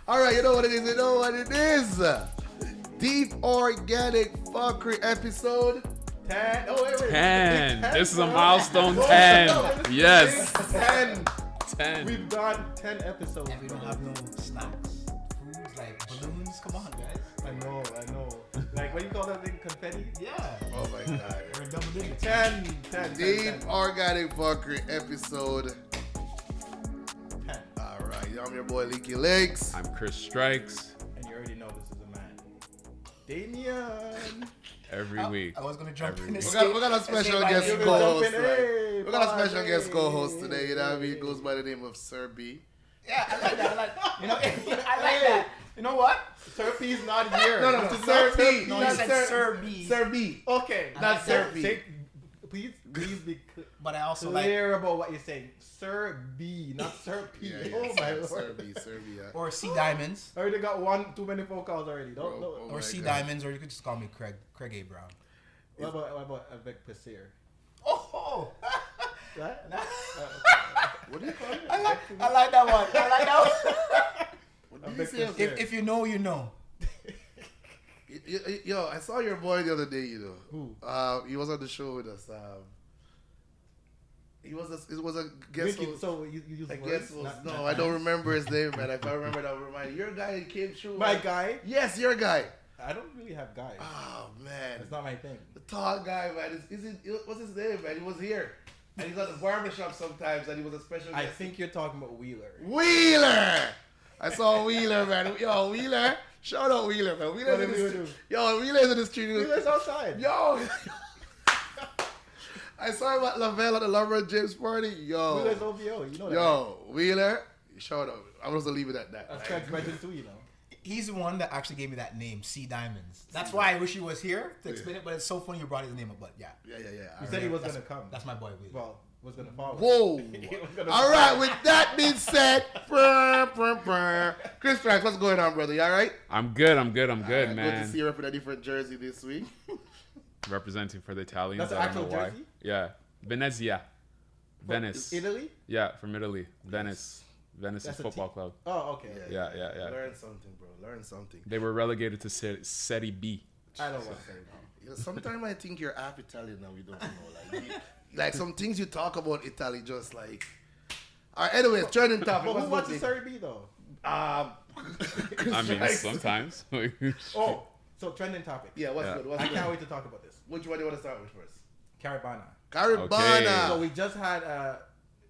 All right, you know what it is. You know what it is. Deep.Organic.Phuckery episode 10. Oh, wait. 10. This is a milestone 10. Yes. 10. We've done 10 episodes. We don't have no snacks, foods like balloons. Come on, guys. I know. Like, what do you call that thing? Confetti? Yeah. Oh my God. We're double digits. 10. Deep.Organic.Phuckery episode 10. All right, I'm your boy Linky Legs. I'm Chris Strikes. And you already know this is a man. Damion. Every week. I was gonna jump in. We got a special guest You're co-host. jumping, hey, We got a special hey. guest co-host today. You know what I mean? He goes by the name of Sir B. Yeah, I like that. I like that. You know what? Sir P's not here. No, This is Sir not B. No, Not he said Sir B. Sir B. Okay, I not like Sir Sir B. B. Please be But I also like, clear about what you're saying. Sir B, not Sir P. Yeah, Oh my Sir lord. B. Yeah. or C Diamonds, I already got too many phone calls already. Don't. Oh or my C God. Diamonds, or you could just call me Craig A. Brown. What about Avec Plaisir? Oh, What? What do you call it? I like that one. What did you say? Avec Plaisir. If you know, you know. Yo, I saw your boy the other day, you know. Who? He was on the show with us. It was a guest Linky, host. so you use I words? guess was, Not- no, not I don't nice. remember his name, man. If I remember, I'll remind you. Your guy came through. My guy? Yes, your guy. I don't really have guys. Oh man, That's not my thing. the tall guy, man. What's his name, man? He was here, and he's at the barbershop sometimes, and he was a special I guest. think you're talking about Wheeler. Wheeler. I saw Wheeler, man. Yo, Wheeler. Shout out Wheeler, man. What Wheeler's did in the Wheeler street. do? Yo, Wheeler's in the street. Wheeler's outside. Yo. I saw him at Lavelle at the LeBron James party. Yo. Wheeler's OVO. You know that. Yo, Wheeler. Shout out. I'm just gonna leave it at that. That's Craig's mentioned too, you know. He's the one that actually gave me that name, C Diamonds. That's why I wish he was here to explain it. But it's so funny you brought his name up. But yeah, Yeah. He said he was going to come. that's my boy. Wheeler. Well, was going to follow. Whoa. He was gonna All follow. right, with that being said, Chris Frank, what's going on, brother? You all right? I'm good, Good to man. see you up in a different jersey this week. Representing for the Italians. That's an I don't know actual why. jersey? Yeah. Venezia. Venice. Italy? Yeah, from Italy. Venice. Venice's That's a football team. club. Oh, okay. Yeah. Learn something, bro. Learn something. They were relegated to Serie B. I don't want to say no. Yeah, sometimes I think you're half Italian now. We don't know. Like some things you talk about Italy, just like. All right. Anyways, trending topic. But who What's wants good to Serie B though? I mean, sometimes. Oh, so trending topic. Yeah. What's Yeah. good? What's I good? can't wait to talk about this. Which one do you want to start with first? Caribana. Caribana. So we just had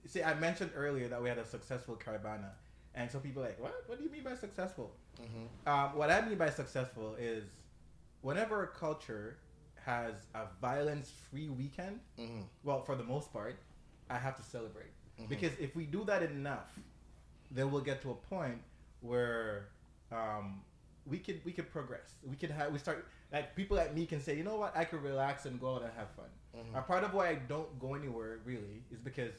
see, I mentioned earlier that we had a successful Caribana, and so people are like, what do you mean by successful? What I mean by successful is whenever a culture has a violence-free weekend, well, for the most part, I have to celebrate. Because if we do that enough, then we'll get to a point where we could progress. We start, like, people like me can say, you know what, I could relax and go out and have fun. A part of why I don't go anywhere really is because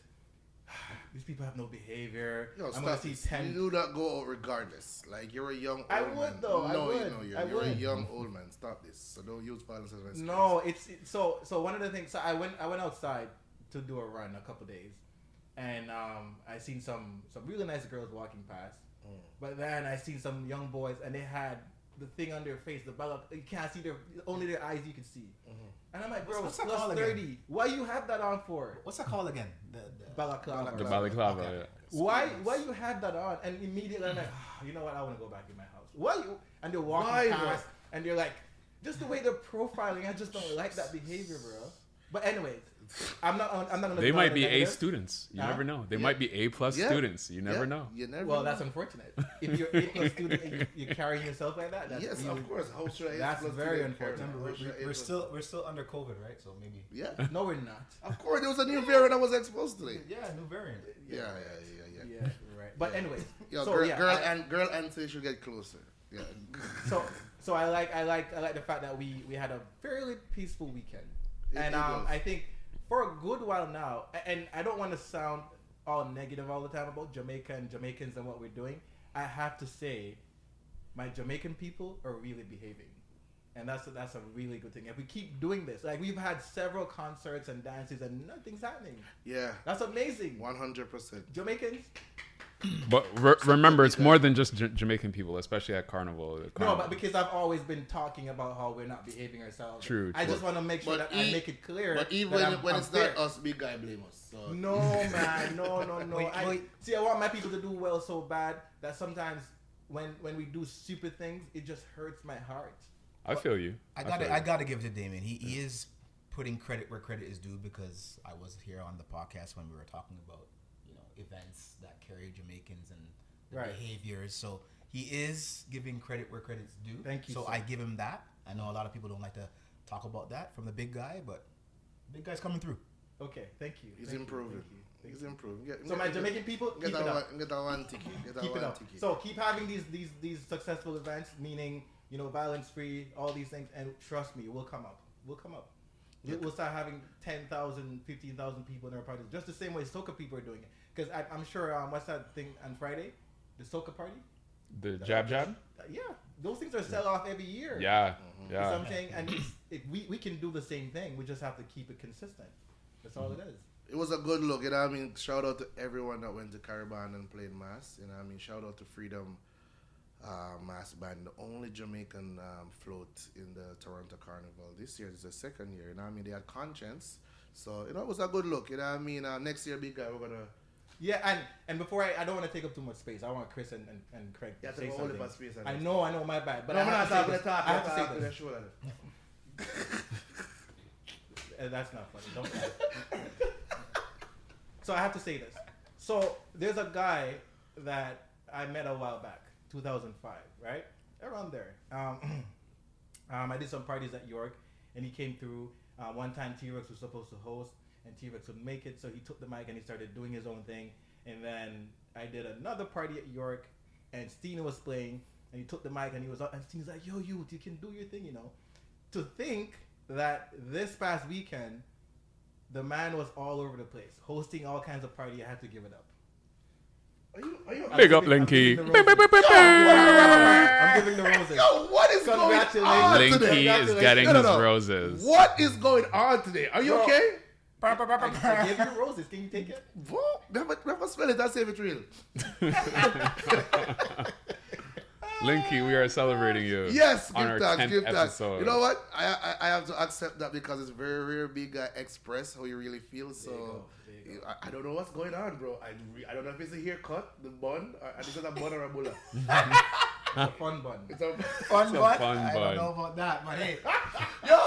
these people have no behavior. No, I'm gonna stop see this. 10. You do not go out regardless. Like you're a young old I man. would, though. I No, would. you know I you're a would. young old man. Stop this. So don't use violence as an excuse. No, so one of the things. So I went outside to do a run a couple days, and I seen some really nice girls walking past. But then I seen some young boys, and they had the thing on their face, the bella. You can't see only their eyes you can see. And I'm like, bro, What's it's that called plus again? 30. Why you have that on for? What's that called again? The Balaclava. The balaclava, Okay. yeah. Why you have that on? And immediately I'm like, you know what? I want to go back in my house. Why you? And they're walking Why, past, and they're like, just the way they're profiling. I just don't like that behavior, bro. But anyways, I'm not gonna. They dwell might on be the A negative. students. You Huh? never know. They Yeah. might be A+ Yeah. students. You never Yeah. know. You never Well, know. that's unfortunate. If you're A+ student and you're carrying yourself like that, that's Yes, really, of course. How should I That's explain very to them, unfortunate. Karen? How should I We're explain- we're still under COVID, right? So maybe. Yeah. No, we're not. Of course, there was a new variant I was exposed to. Yeah, new variant. Yeah. Yeah, right. But anyways, Yo, so girl, yeah, girl and say should get closer. Yeah. So I like the fact that we had a fairly peaceful weekend, and It was. I think for a good while now, and I don't want to sound all negative all the time about Jamaica and Jamaicans and what we're doing. I have to say, my Jamaican people are really behaving. And that's a really good thing. If we keep doing this, like we've had several concerts and dances and nothing's happening. Yeah. That's amazing. 100%. Jamaicans. But remember, it's more than just Jamaican people, especially at Carnival. No, but because I've always been talking about how we're not behaving ourselves. True. I just want to make sure that I make it clear. But even when it's not us, big guy blame us. So. No, man. No. Wait. See, I want my people to do well so bad that sometimes when we do stupid things, it just hurts my heart. I feel you. I gotta give it to Damion. He is putting credit where credit is due, because I was here on the podcast when we were talking about, you know, events that carry Jamaicans and the behaviors. So he is giving credit where credit's due. Thank you. So sir. I give him that. I know a lot of people don't like to talk about that from the big guy, but the big guy's coming through. Okay, thank you. He's improving. He's improving. So my Jamaican people, keep it up. Get that one ticket. Keep it up. So keep having these successful events, meaning, you know, violence free, all these things, and trust me, we'll come up. We'll start having 10,000, 15,000 people in our parties, just the same way soca people are doing it. Because I'm sure, what's that thing on Friday? The soca party? The jab? Yeah, those things are sell off every year. Yeah. You know what I'm saying? And we can do the same thing. We just have to keep it consistent. That's all it is. It was a good look, you know what I mean? Shout out to everyone that went to Caribana and played Mass, you know what I mean? Shout out to Freedom Mass Band, the only Jamaican float in the Toronto Carnival. This year is the second year, you know what I mean? They had conscience. So, you know, it was a good look, you know what I mean? Next year, big guy, we're going to... Yeah, and before I don't want to take up too much space. I want Chris and Craig to say something. Space I know, my bad. But no, I have to say to this. That's not funny. Don't laugh. So I have to say this. So there's a guy that I met a while back, 2005, right? Around there. I did some parties at York, and he came through. One time T-Rex was supposed to host, and T-Rex would make it, so he took the mic and he started doing his own thing. And then I did another party at York, and Stina was playing, and he took the mic and he was up, and Stina's like, "Yo, you can do your thing, you know." To think that this past weekend, the man was all over the place, hosting all kinds of party. I had to give it up. Are you Big up, Linky. I'm giving the roses. Yo, what is going on Congratulations. today? Linky is getting his roses. What is going on today? Are you okay? I gave you roses. Can you take it? What? Never smell it. That's if it's real. Linky, we are celebrating you. Yes, on our give thanks, 10th give thanks. episode. You know what? I have to accept that because it's very rare. Big guy express how you really feel. So There you go. I don't know what's going on, bro. I don't know if it's a haircut, the bun, or I think it's a bun or a bulla. It's a fun bun. It's a Fun bun? fun I bun. don't know about that, but hey, yo,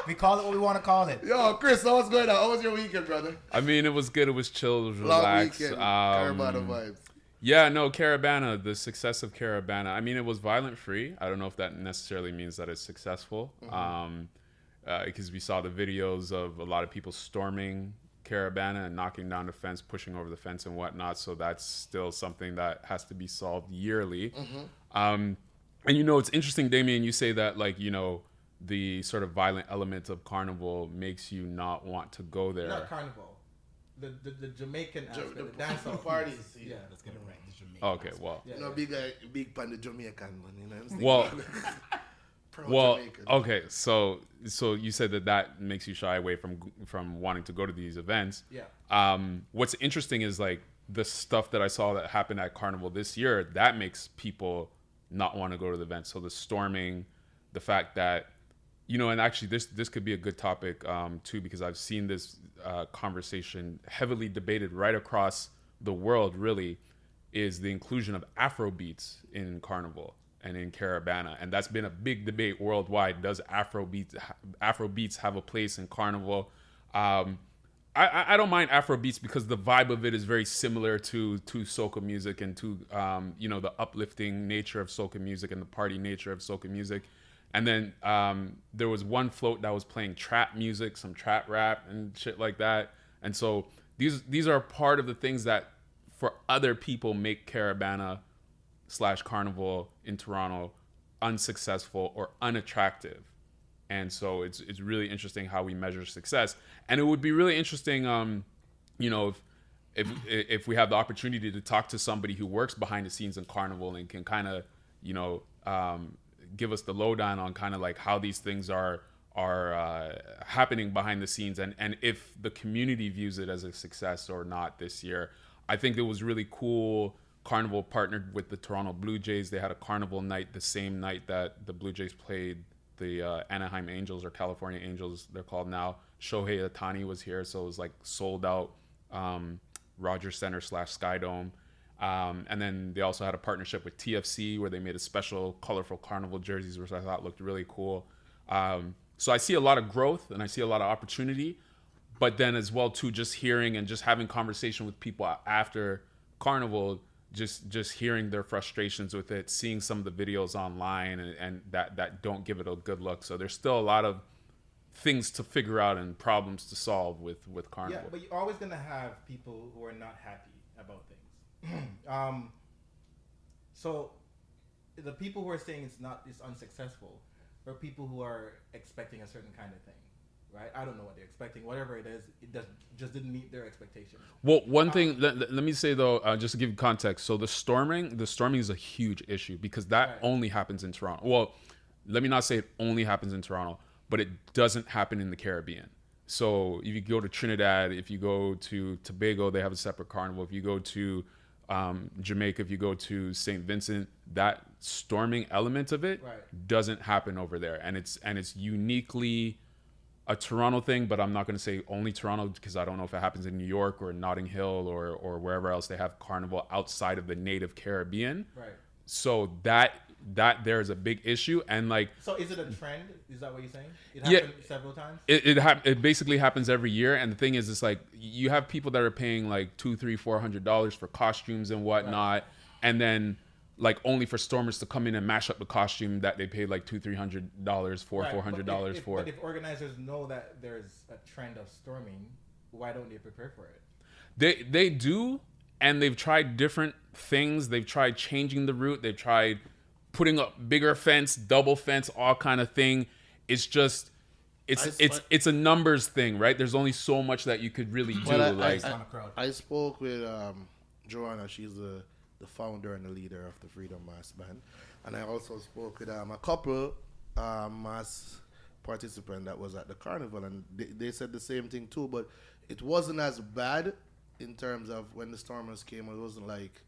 we call it what we want to call it. yo, Chris. So what's going on? How was your weekend, brother? I mean, it was good. It was chill. It was Long relaxed. weekend. Caribana vibes. Yeah, no, Caribana, the success of Caribana. I mean, it was violent free. I don't know if that necessarily means that it's successful. Because we saw the videos of a lot of people storming Caribana and knocking down the fence, pushing over the fence and whatnot. So that's still something that has to be solved yearly. And you know, it's interesting, Damion, you say that, like, you know, the sort of violent element of Carnival makes you not want to go there. Not Carnival. The Jamaican aspect, the dance parties. Yeah. Let's get it right. The Jamaican. Okay, well. Yeah, You know, big pan the Jamaican one. You know what I'm saying? Well, Jamaican. okay, so you said that makes you shy away from wanting to go to these events. Yeah. What's interesting is, like, the stuff that I saw that happened at Carnival this year, that makes people not want to go to the event. So the storming, the fact that, you know, and actually this could be a good topic too, because I've seen this conversation heavily debated right across the world, really, is the inclusion of Afrobeats in Carnival and in Caribana. And that's been a big debate worldwide. Does Afrobeats have a place in Carnival? I don't mind Afrobeats because the vibe of it is very similar to soca music and to you know, the uplifting nature of soca music and the party nature of soca music. And then there was one float that was playing trap music, some trap rap and shit like that. And so these are part of the things that for other people make Caribana / Carnival in Toronto unsuccessful or unattractive. And so it's really interesting how we measure success. And it would be really interesting, you know, if we have the opportunity to talk to somebody who works behind the scenes in Carnival and can kind of, you know, give us the lowdown on kind of like how these things are happening behind the scenes, and if the community views it as a success or not this year. I think it was really cool. Carnival partnered with the Toronto Blue Jays. They had a carnival night the same night that the Blue Jays played the Anaheim Angels, or California Angels, they're called now. Shohei Ohtani was here, so it was like sold out Rogers Center / Skydome. And then they also had a partnership with TFC where they made a special colorful carnival jerseys, which I thought looked really cool. So I see a lot of growth and I see a lot of opportunity, but then as well too, just hearing and just having conversation with people after Carnival, just hearing their frustrations with it, seeing some of the videos online and that don't give it a good look. So there's still a lot of things to figure out and problems to solve with Carnival. Yeah, but you're always gonna have people who are not happy about things. So the people who are saying it's unsuccessful are people who are expecting a certain kind of thing, right? I don't know what they're expecting. Whatever it is, just didn't meet their expectations. Well, one thing, let me say though, just to give you context. So the storming is a huge issue because that only happens in Toronto. Well, let me not say it only happens in Toronto, but it doesn't happen in the Caribbean. So if you go to Trinidad, if you go to Tobago, they have a separate carnival. If you go to Jamaica, if you go to St. Vincent, that storming element of it doesn't happen over there, and it's uniquely a Toronto thing. But I'm not going to say only Toronto because I don't know if it happens in New York or Notting Hill or wherever else they have carnival outside of the native Caribbean. Right. So that there is a big issue, and like. So is it a trend? Is that what you're saying? It happened several times. It basically happens every year, and the thing is, it's like you have people that are paying like $200-$400 for costumes and whatnot, and then like only for stormers to come in and mash up the costume that they paid like $200-$300 $400 for. But if organizers know that there's a trend of storming, why don't they prepare for it? They do, and they've tried different things. They've tried changing the route. They've tried putting up bigger fence, double fence, all kind of thing. It's just, it's a numbers thing, right? There's only so much that you could really do. I spoke with Joanna. She's the founder and the leader of the Freedom Mass Band, and I also spoke with a couple mass participants that was at the carnival, and they said the same thing too. But it wasn't as bad in terms of when the stormers came. It wasn't like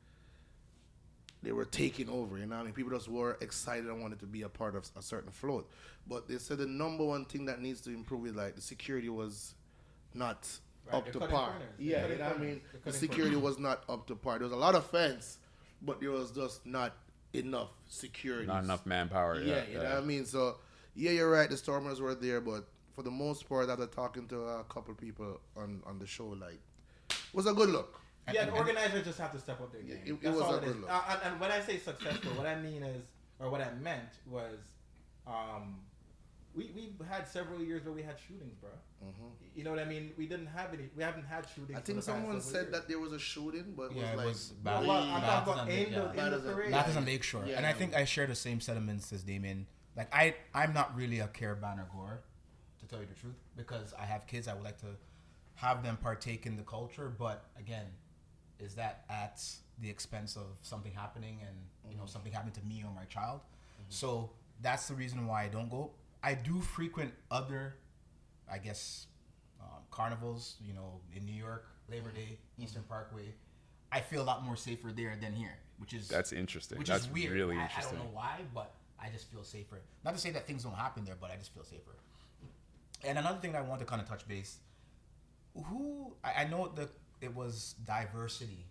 they were taking over, you know what I mean? People just were excited and wanted to be a part of a certain float. But they said the number one thing that needs to improve is like the security was not up to par. Yeah, you know what I mean? The security was not up to par. There was a lot of fence, but there was just not enough security. Not enough manpower. Yeah, you know what I mean? So, yeah, you're right. The stormers were there, but for the most part, after talking to a couple people on the show, like, it was a good look. Yeah, the organizers just have to step up their game. It was all it is. And when I say successful, what I mean is, or what I meant was, we had several years where we had shootings, bro. Mm-hmm. You know what I mean? We didn't have any. We haven't had shootings. I think someone said that there was a shooting, but it was bad. I'm talking about in the parade. Mathis on Lakeshore, and I think I share the same sentiments as Damion. Like I'm not really a Caribana goer, to tell you the truth, because I have kids. I would like to have them partake in the culture, but again, is that at the expense of something happening and something happening to me or my child? Mm-hmm. So that's the reason why I don't go. I do frequent other, I guess, carnivals. In New York, Labor Day, Eastern Parkway. I feel a lot more safer there than here, that's interesting. That's weird. Really interesting. I don't know why, but I just feel safer. Not to say that things don't happen there, but I just feel safer. And another thing that I want to kind of touch base. I know it was diversity.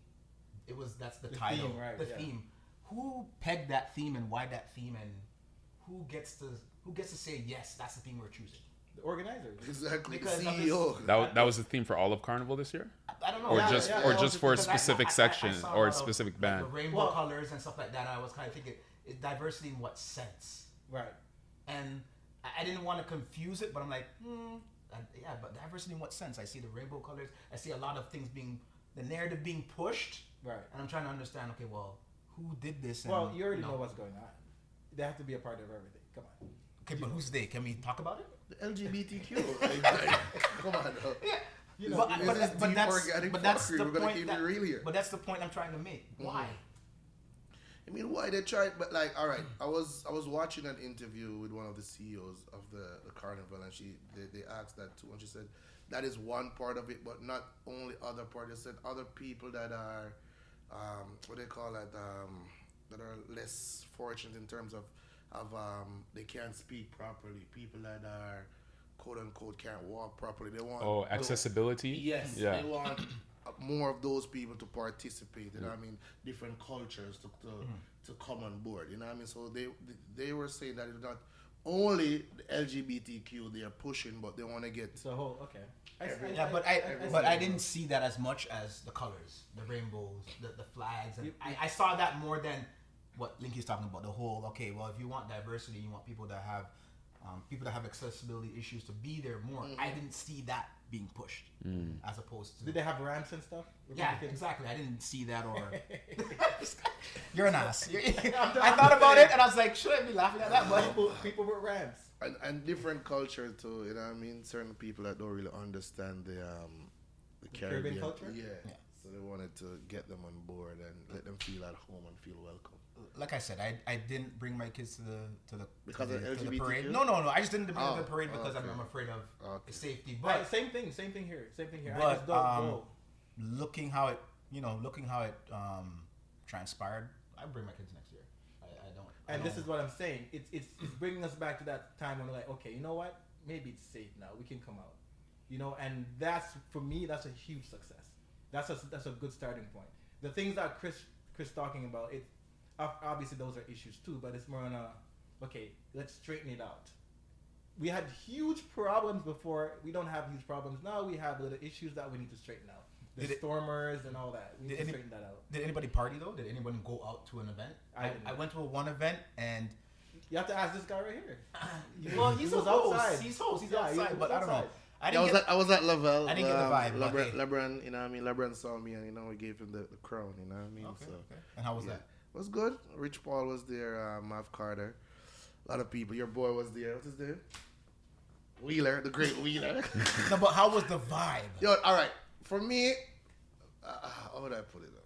That's the title. Theme, right, the theme. Who pegged that theme and why that theme, and who gets to say yes, that's the theme we're choosing? The organizers. Exactly. Because CEO. That was the theme for all of Carnival this year? I don't know. Or just for a specific section or a specific band? Like the rainbow colors and stuff like that. I was kind of thinking, is diversity in what sense? Right. And I didn't want to confuse it, but I'm like, but diversity in what sense? I see the rainbow colors. I see a lot of things the narrative being pushed. Right. And I'm trying to understand, okay, well, who did this? Well, you already know what's going on. They have to be a part of everything. Come on. Okay, but who's they? Can we talk about it? The LGBTQ. Come on. But that's the Fuckery. We're going to keep it real here. But that's the point I'm trying to make. Why? I mean, why they try? But like, all right, I was watching an interview with one of the CEOs of the carnival, and they asked that too, and she said that is one part of it, but not only other part. They said other people that are, what they call it, that are less fortunate in terms of they can't speak properly. People that are quote unquote can't walk properly. They want accessibility. Yes, yeah. they want more of those people to participate. You know what I mean? Different cultures to come on board. You know what I mean? So they were saying that it's not only the LGBTQ they are pushing, but they want to get the whole okay. But I didn't see that as much as the colors, the rainbows, the flags, and I saw that more than what Linky's talking about. The whole well, if you want diversity, you want people that have accessibility issues to be there more. I didn't see that being pushed as opposed to. Did they have ramps and stuff? Yeah, exactly. I didn't see that or. You're an ass. I thought about it and I was like, should I be laughing at that? But people with ramps. And different culture too, you know what I mean? Certain people that don't really understand the Caribbean culture? Yeah. So they wanted to get them on board and let them feel at home and feel welcome. Like I said, I didn't bring my kids to the parade. No. I just didn't bring them to the parade because I'm afraid of safety. But same thing here. But I just don't go. looking how it transpired, I bring my kids next year. And this is what I'm saying. It's bringing us back to that time when we're like, okay, you know what? Maybe it's safe now. We can come out. And that's, for me, that's a huge success. That's a good starting point. The things that Chris talking about, it obviously those are issues too, but it's more on okay, let's straighten it out. We had huge problems before. We don't have huge problems now. We have little issues that we need to straighten out. The stormers and all that. We need to straighten that out. Did anybody party though? Did anyone go out to an event? I went to one event and. You have to ask this guy right here. Well, he was outside. He's outside, but I don't know. I was at Lavelle. I didn't get the vibe. LeBron, you know what I mean? LeBron saw me and, we gave him the crown, you know what I mean? Okay. And how was that? It was good. Rich Paul was there, Mav Carter. A lot of people. Your boy was there. What's his name? Wheeler, the great Wheeler. No, but how was the vibe? Yo, all right. For me, how would I put it up?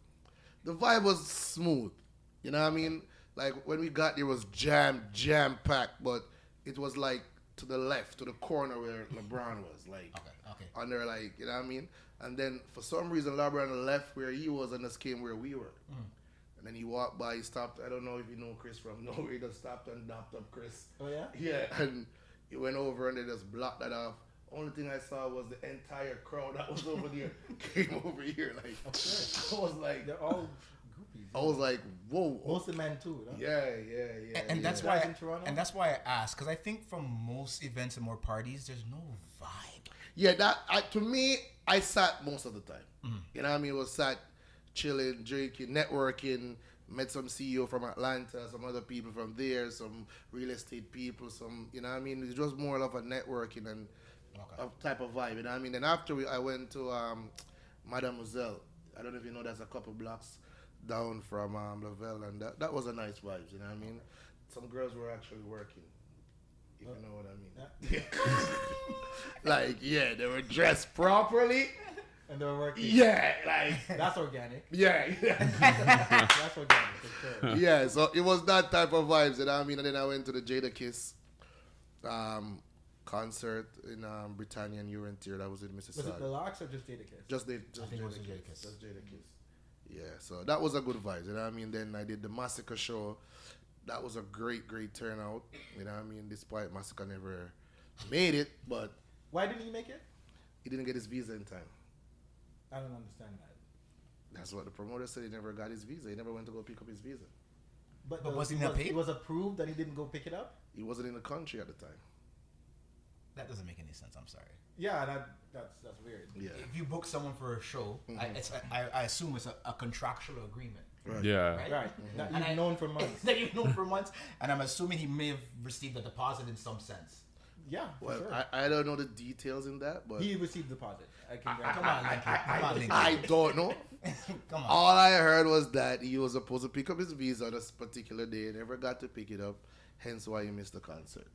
The vibe was smooth. You know what I mean? Like, when we got there, it was jam-packed, but it was like to the left, to the corner where LeBron was. Like, okay. Under, like, you know what I mean? And then, for some reason, LeBron left where he was and just came where we were. And then he walked by, he stopped. I don't know if you know Chris from nowhere. He just stopped and dapped up Chris. Oh, yeah? Yeah, and he went over and they just blocked that off. Only thing I saw was the entire crowd that was over there came over here. Like, I was like, they're all groupies. I was like, whoa. Most of the men too. Huh? Yeah. And that's why. And that's why I asked, because I think from most events and more parties, there's no vibe. Yeah, to me, I sat most of the time. You know what I mean? I was sat chilling, drinking, networking. Met some CEO from Atlanta, some other people from there, some real estate people, some, you know what I mean? It was more of a networking and a type of vibe, you know what I mean? And after I went to Mademoiselle. I don't know if you know, that's a couple blocks down from Lavelle, and that was a nice vibe, you know what I mean? Some girls were actually working, if you know what I mean. Yeah. They were dressed properly. And they were working. Yeah, like that's organic. Yeah. That's organic for sure. Yeah, so it was that type of vibes, you know what I mean? And then I went to the Jada Kiss concert in Britannia and Urantier. That was in Mississauga. Was it the Locks or just Jada Kiss? Just Jada Kiss. Just Jada Kiss. Yeah, so that was a good vibe, you know what I mean? Then I did the Massacre show. That was a great turnout, you know what I mean? Despite Massacre never made it, but... Why didn't he make it? He didn't get his visa in time. I don't understand that. That's what the promoter said. He never got his visa. He never went to go pick up his visa. But was he not paid? It was approved that he didn't go pick it up? He wasn't in the country at the time. That doesn't make any sense. I'm sorry. Yeah, that's weird. Yeah. If you book someone for a show, I assume it's a contractual agreement. Right. Yeah. Right. That you've known for months. That you've known for months, and I'm assuming he may have received a deposit in some sense. Yeah, well, sure. I don't know the details in that, but he received deposit. Come on, Linky. I don't know. Come on. All I heard was that he was supposed to pick up his visa on this particular day, and never got to pick it up. Hence why he missed the concert.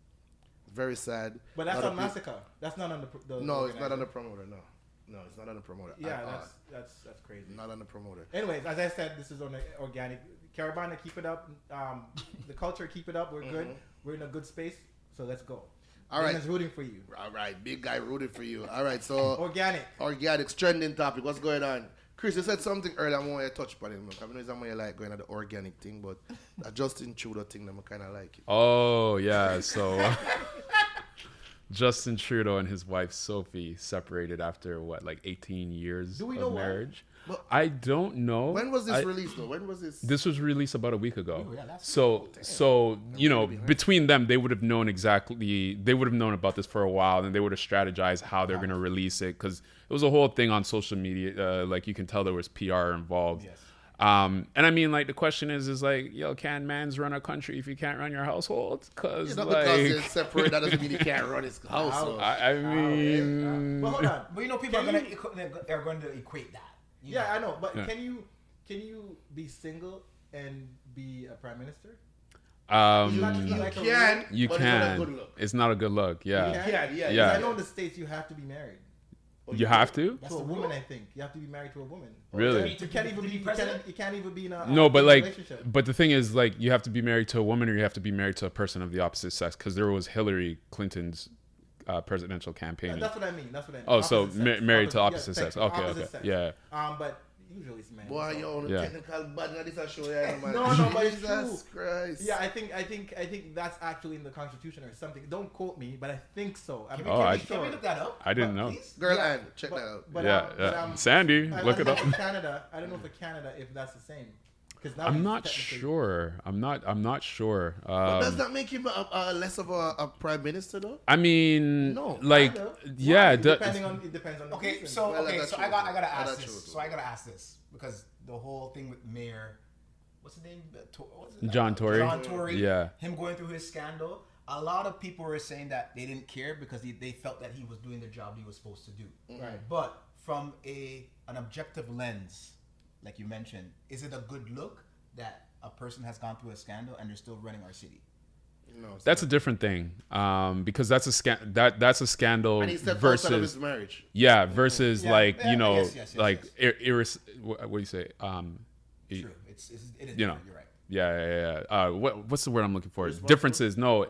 Very sad. But that's on Massacre. That's not on the no, it's not on the promoter. No, it's not on the promoter. Yeah, that's crazy. Not on the promoter. Anyways, as I said, this is on the organic. Caribana, keep it up. The culture, keep it up. We're good. We're in a good space. So let's go. All right. Damon's rooting for you. All right, big guy rooting for you. All right, so organic trending topic. What's going on? Chris, you said something earlier. I want to touch upon it. I know it's something you like going at the organic thing, but the Justin Trudeau thing, I kind of like it. Oh yeah, so Justin Trudeau and his wife Sophie separated after what, like 18 years Do we know of marriage. Well, I don't know. When was this released though? When was this? This was released about a week ago. Ooh, yeah, So you know, between them, they would have known exactly. They would have known about this for a while, and they would have strategized how they're going to release it, because it was a whole thing on social media. Like you can tell there was PR involved. Yes. And I mean, like the question is like, yo, can mans run a country if you can't run your household? Because Not like, because they're separate, that doesn't mean he can't run his household. I mean, But hold on. But you know, people are going to equate that. I know. But can you be single and be a prime minister? you can. It's not a good look. Yeah. Yeah. I know in the States you have to be married. You have to? To a woman, I think. You have to be married to a woman. Really? You can't even be president. You can't even be in a No, but like, relationship. but the thing is, like, you have to be married to a woman, or you have to be married to a person of the opposite sex. Because there was Hillary Clinton's presidential campaign. That's what I mean. That's what I mean. Oh, so Opposite sex. married to opposite sex. Okay, opposite okay, sex. yeah. But usually it's men. Boy, you're on the technical button of this show, yeah, man. No, but it's Jesus true. Christ. Yeah, I think that's actually in the Constitution or something. Don't quote me, but I think so. Can sure. we look that up? I didn't know. Please? Girl, Yeah, and check that out. But, Sandy, look it up. For Canada, I don't know for Canada if that's the same. Now I'm not sure. I'm not sure. But does that make him less of a prime minister though? I mean, No. like, Kinda. yeah. It depends on the Okay, reason. so Well, that's so true. I gotta ask That's this. true. So I gotta ask this because the whole thing with Mayor, what's his name? What's his John Tory. John Tory. Yeah. Him going through his scandal. A lot of people were saying that they didn't care because they felt that he was doing the job he was supposed to do. Right. But from an objective lens, like you mentioned, is it a good look that a person has gone through a scandal and they're still running our city? No, That's a different thing, because that's a scandal and he stepped outside of his versus marriage. versus Yeah, like yeah, you know yes. like what do you say True. It is. You know. You're right. Yeah. What's the word I'm looking for? Differences. No,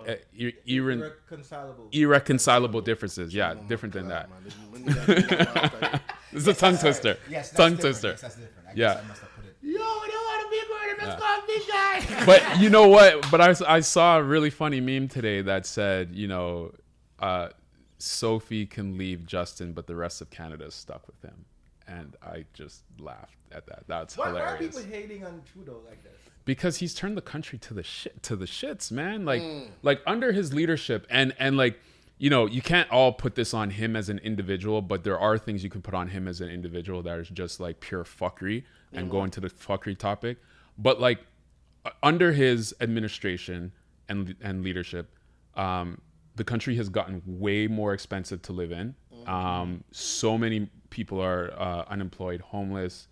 irreconcilable differences. Yeah, different than that. It's a tongue twister. Yes, that's tongue different. twister. Yes, that's different. I Yeah. guess I must have put it. Yo, we don't want to be murdered. Let's go, big guy. But you know what? But I saw a really funny meme today that said, Sophie can leave Justin, but the rest of Canada is stuck with him. And I just laughed at that. That's Why are hilarious. people hating on Trudeau like this? Because he's turned the country to the shits, man. Like under his leadership, and like, you can't all put this on him as an individual, but there are things you can put on him as an individual that is just like pure fuckery, and go into the fuckery topic. But like under his administration and leadership, the country has gotten way more expensive to live in. So many people are unemployed, homeless.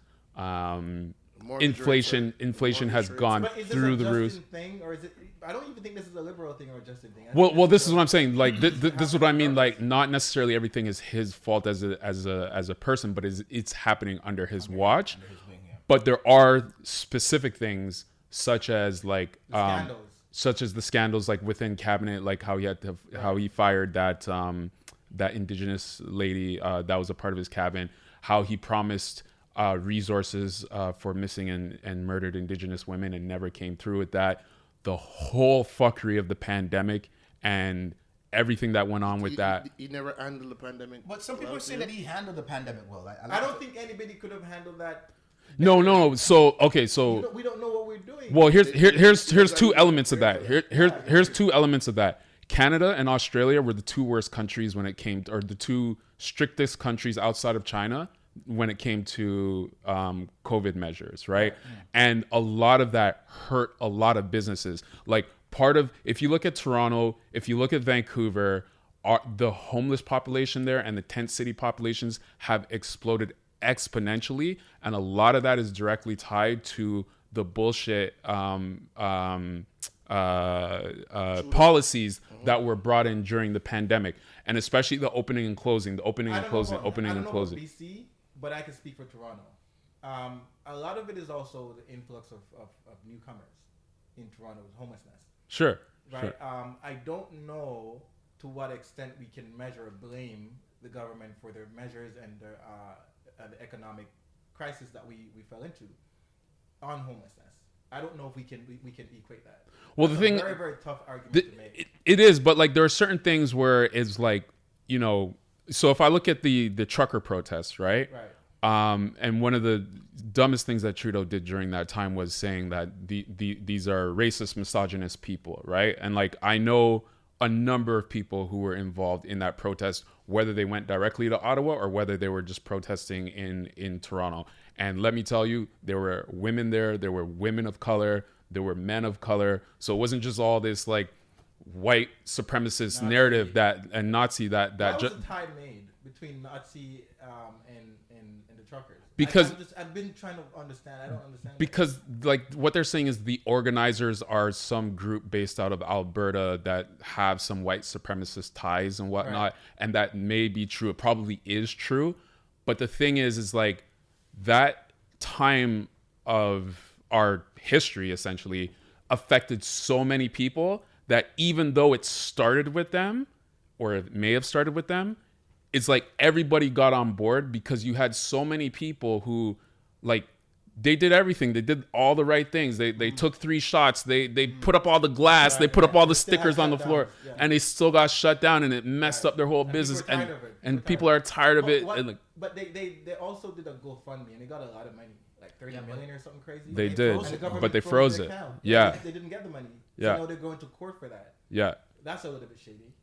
Inflation has gone through the roof. Thing, or is it? I don't even think this is a liberal thing or a Justin thing. Well, this is what I'm saying. Like, this is what I mean. Like, not necessarily everything is his fault as a person, but it's happening under his watch. But there are specific things such as like such as the scandals like within cabinet, like how he fired that indigenous lady that was a part of his cabinet, how he promised resources for missing and murdered indigenous women and never came through with that. The whole fuckery of the pandemic and everything that went on with that. He never handled the pandemic. But some people are saying that he handled the pandemic well. I don't think anybody could have handled that. No. So okay, so we don't know what we're doing. well, here's two elements of that. Here's two elements of that. Canada and Australia were the two worst countries when it came to, or the two strictest countries outside of China when it came to COVID measures, right? And a lot of that hurt a lot of businesses. Like if you look at Toronto, if you look at Vancouver, the homeless population there and the tent city populations have exploded exponentially. And a lot of that is directly tied to the bullshit policies that were brought in during the pandemic, and especially the opening and closing, I don't know about BC, but I can speak for Toronto. A lot of it is also the influx of newcomers in Toronto with homelessness. Sure. Right. Sure. I don't know to what extent we can measure or blame the government for their measures and the economic crisis that we fell into on homelessness. I don't know if we can equate that. Well, That's the thing, very, very tough argument to make. It is, but like there are certain things where it's like, you know, so if I look at the trucker protests, right? Right. And one of the dumbest things that Trudeau did during that time was saying that these are racist, misogynist people, right? And like I know a number of people who were involved in that protest, whether they went directly to Ottawa or whether they were just protesting in Toronto. And let me tell you, there were women there were women of color, there were men of color. So it wasn't just all this like white supremacist narrative and Nazi that was the tie made between Nazi and the truckers? Because I've been trying to understand. I don't understand. Because like what they're saying is the organizers are some group based out of Alberta that have some white supremacist ties and whatnot, Right. and that may be true. It probably is true, but the thing is like that time of our history essentially affected so many people that even though it started with them, or it may have started with them, it's like everybody got on board because you had so many people who like they did everything. They did all the right things. They took 3 shots. They put up all the glass. They put up all the stickers on the floor, and they still got shut down, and it messed up their whole business. And people are tired of it. But they also did a GoFundMe and they got a lot of money, like 30 million or something crazy. They did, but they froze froze it. their account. Yeah. They didn't get the money. Yeah. So now they're going to court for that. Yeah. That's a little bit shady.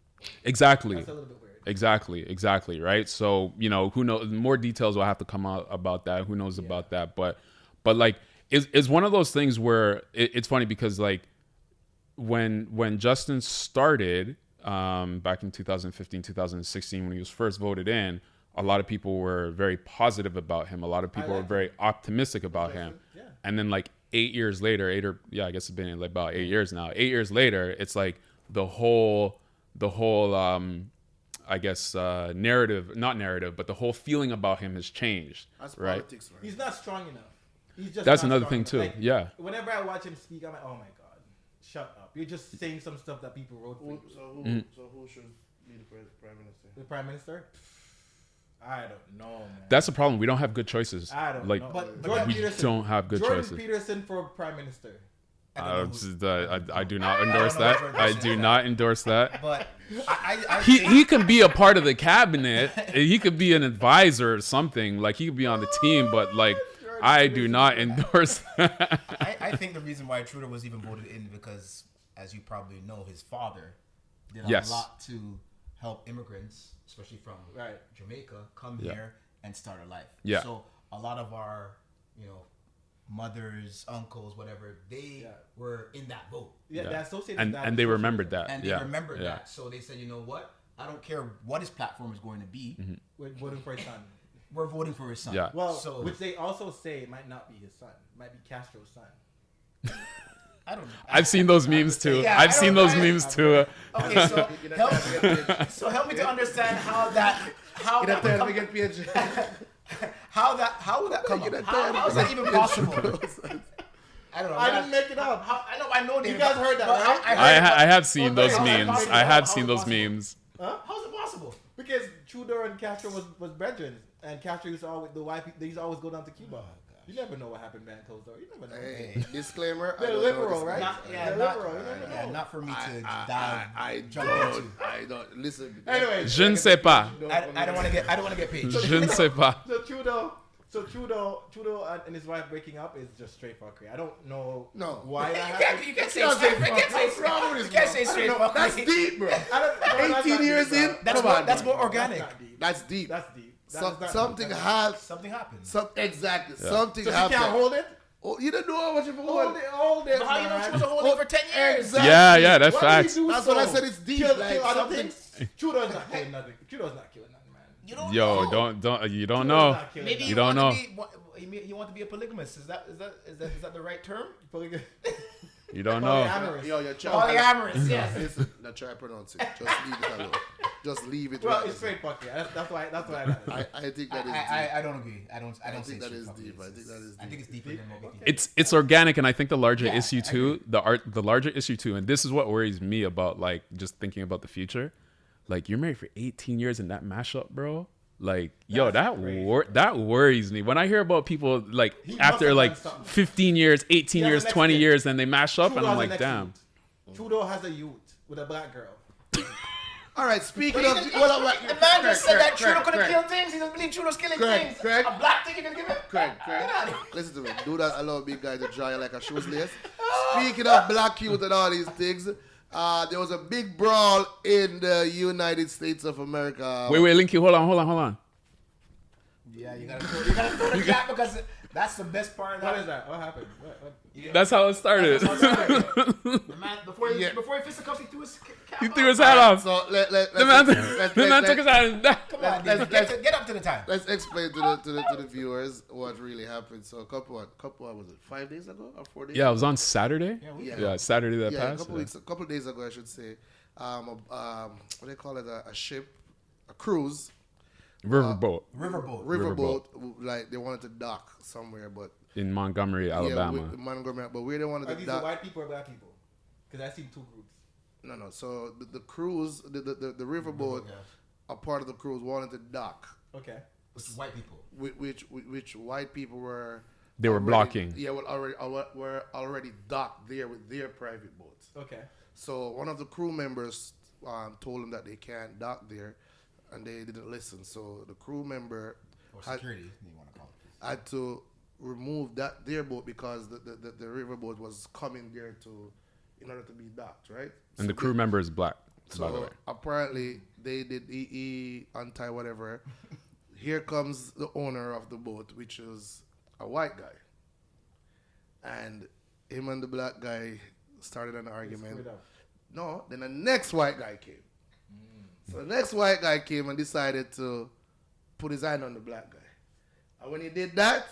Exactly. That's a little bit weird. Exactly. Right. So, you know, who knows? More details will have to come out about that. Who knows about that? But like, it's one of those things where it's funny because like when Justin started back in 2015, 2016, when he was first voted in, a lot of people were very positive about him. A lot of people were very optimistic about him. Yeah. And then like 8 years later, I guess it's been like about 8 years now. 8 years later, it's like the whole I guess not narrative, but the whole feeling about him has changed. That's right? politics, man. He's not strong enough. He's just That's not another strong thing enough. too. Like, Yeah. Whenever I watch him speak, I'm like, oh my god, shut up! You're just saying some stuff that people wrote for you. So who should be the prime minister? The prime minister? I don't know, man. That's the problem. We don't have good choices. I don't like, know. But Jordan we Peterson. don't have good Jordan choices. Peterson for prime minister. I do not endorse know what that. Jordan I Peterson do is. not endorse that. But I He can be a part of the cabinet. He could be an advisor or something. Like he could be on the team, but like I do not endorse that. I think the reason why Trudeau was even voted in because, as you probably know, his father did a Yes. lot to help immigrants, especially from Right. Jamaica, come Yeah. here and start a life. Yeah. So a lot of our, mothers, uncles, whatever, they were in that boat. Yeah, Yeah. they're associated And with that and with they socialism. remembered that. And they yeah. remembered yeah. that. So they said, you know what? I don't care what his platform is going to be. Mm-hmm. We're voting for his son. We're voting for his son. Yeah. Well, So- which they also say might not be his son. Might be Castro's son. I don't know. I've seen those memes too. Yeah, I've I seen don't- those memes too. Okay, so help me to understand how that how would that come up? How is that even possible? I don't know. I didn't make it up. I know. You guys heard that, right? I have seen those How's that memes. possible? I have How's seen it those possible? memes. Huh? How's it possible? Because Trudeau and Castro was brethren, and Castro used to always they used to always go down to Cuba. You never know what happened behind closed doors. You never know. Hey, disclaimer. I They're don't know liberal, this right? is. They're liberal. You never know. Not for me to I jump don't. into. I don't. Listen. Anyway, Je ne sais pas. I don't want to get paid. Je ne sais pas. So Trudeau and his wife breaking up is just straight fuckery. I don't know No. why that You happened. can't say What's straight. wrong with You can't say straight. That's deep, bro. That's 18 not years deep, bro. in. That's Come more, on, that's bro. more organic. That's not deep. That's deep. That's deep. That So, is not something deep. has. Something happened. Exactly. Yeah. Something So she happened. can't hold it. Oh, you don't know how much of a Hold it. But how you know she was man. holding for 10 years? Exactly. Yeah, that's Why did he facts. do That's so? what I said. It's deep. Kill Like other something. things. Trudeau's not killing nothing. Trudeau's not killing nothing, man. You don't Yo, know. you don't Trudeau's know. not killing Maybe nothing. You don't know. You want to be a polygamist. Is that the right term? You don't know. Polyamorous. Yo, you're Polyamorous, yes. Listen, now try to pronounce it. Just leave it alone. Just leave it. Well, right it's straight Fuckery. That's why. I think that is I don't agree. I don't think say that is straight deep. fuckery. I think that is I think it's deeper than what we think. It's organic, and I think the larger Yeah, issue I too, the larger issue too, and this is what worries me about like just thinking about the future. Like you're married for 18 years and that mashup, bro. Like, yo, that worries me. When I hear about people like after like 15 years, 18 years, 20 years, then they mash up, and I'm like, damn. Trudeau has a youth with a black girl. All right, speaking of... The man just said that Trudeau couldn't kill things. He doesn't believe Trudeau's killing things. Craig. A black thing you're going to give him? Craig, listen to me. Do that allow big guy to dry like a shoes lace. Speaking of black youth and all these things, there was a big brawl in the United States of America. Wait, Linky, hold on. Yeah, you got to throw the gap because that's the best part. What is that? What happened? That's how it started. The man, before he fisticuffs, he threw his cap He threw his hat off. So The man took his hat and Come on, get up to the time. let's explain to the viewers what really happened. So a couple was it 5 days ago or 4 days? Yeah, it was on Saturday. Yeah. Saturday that Yeah, passed. a couple of days ago, I should say. What do they call it? A ship, a cruise. Riverboat Like they wanted to dock somewhere, but in Montgomery, Alabama. Yeah, Montgomery, but where they wanted Are to these dock. white people or black people? Because I seen two groups. No. So the cruise, the riverboat, a part of the cruise wanted to dock. Okay. Which is white people. Which white people were. They were already, blocking. Yeah, were already docked there with their private boats. Okay. So one of the crew members told them that they can't dock there, and they didn't listen. So the crew member Or security, you want to call it. had to remove their boat because the riverboat was coming there in order to be docked, right? And the crew member is black, by the So way. apparently they did untie whatever. Here comes the owner of the boat, which is a white guy, and him and the black guy started an argument. No, then the next white guy came. So the next white guy came and decided to put his hand on the black guy. And when he did that,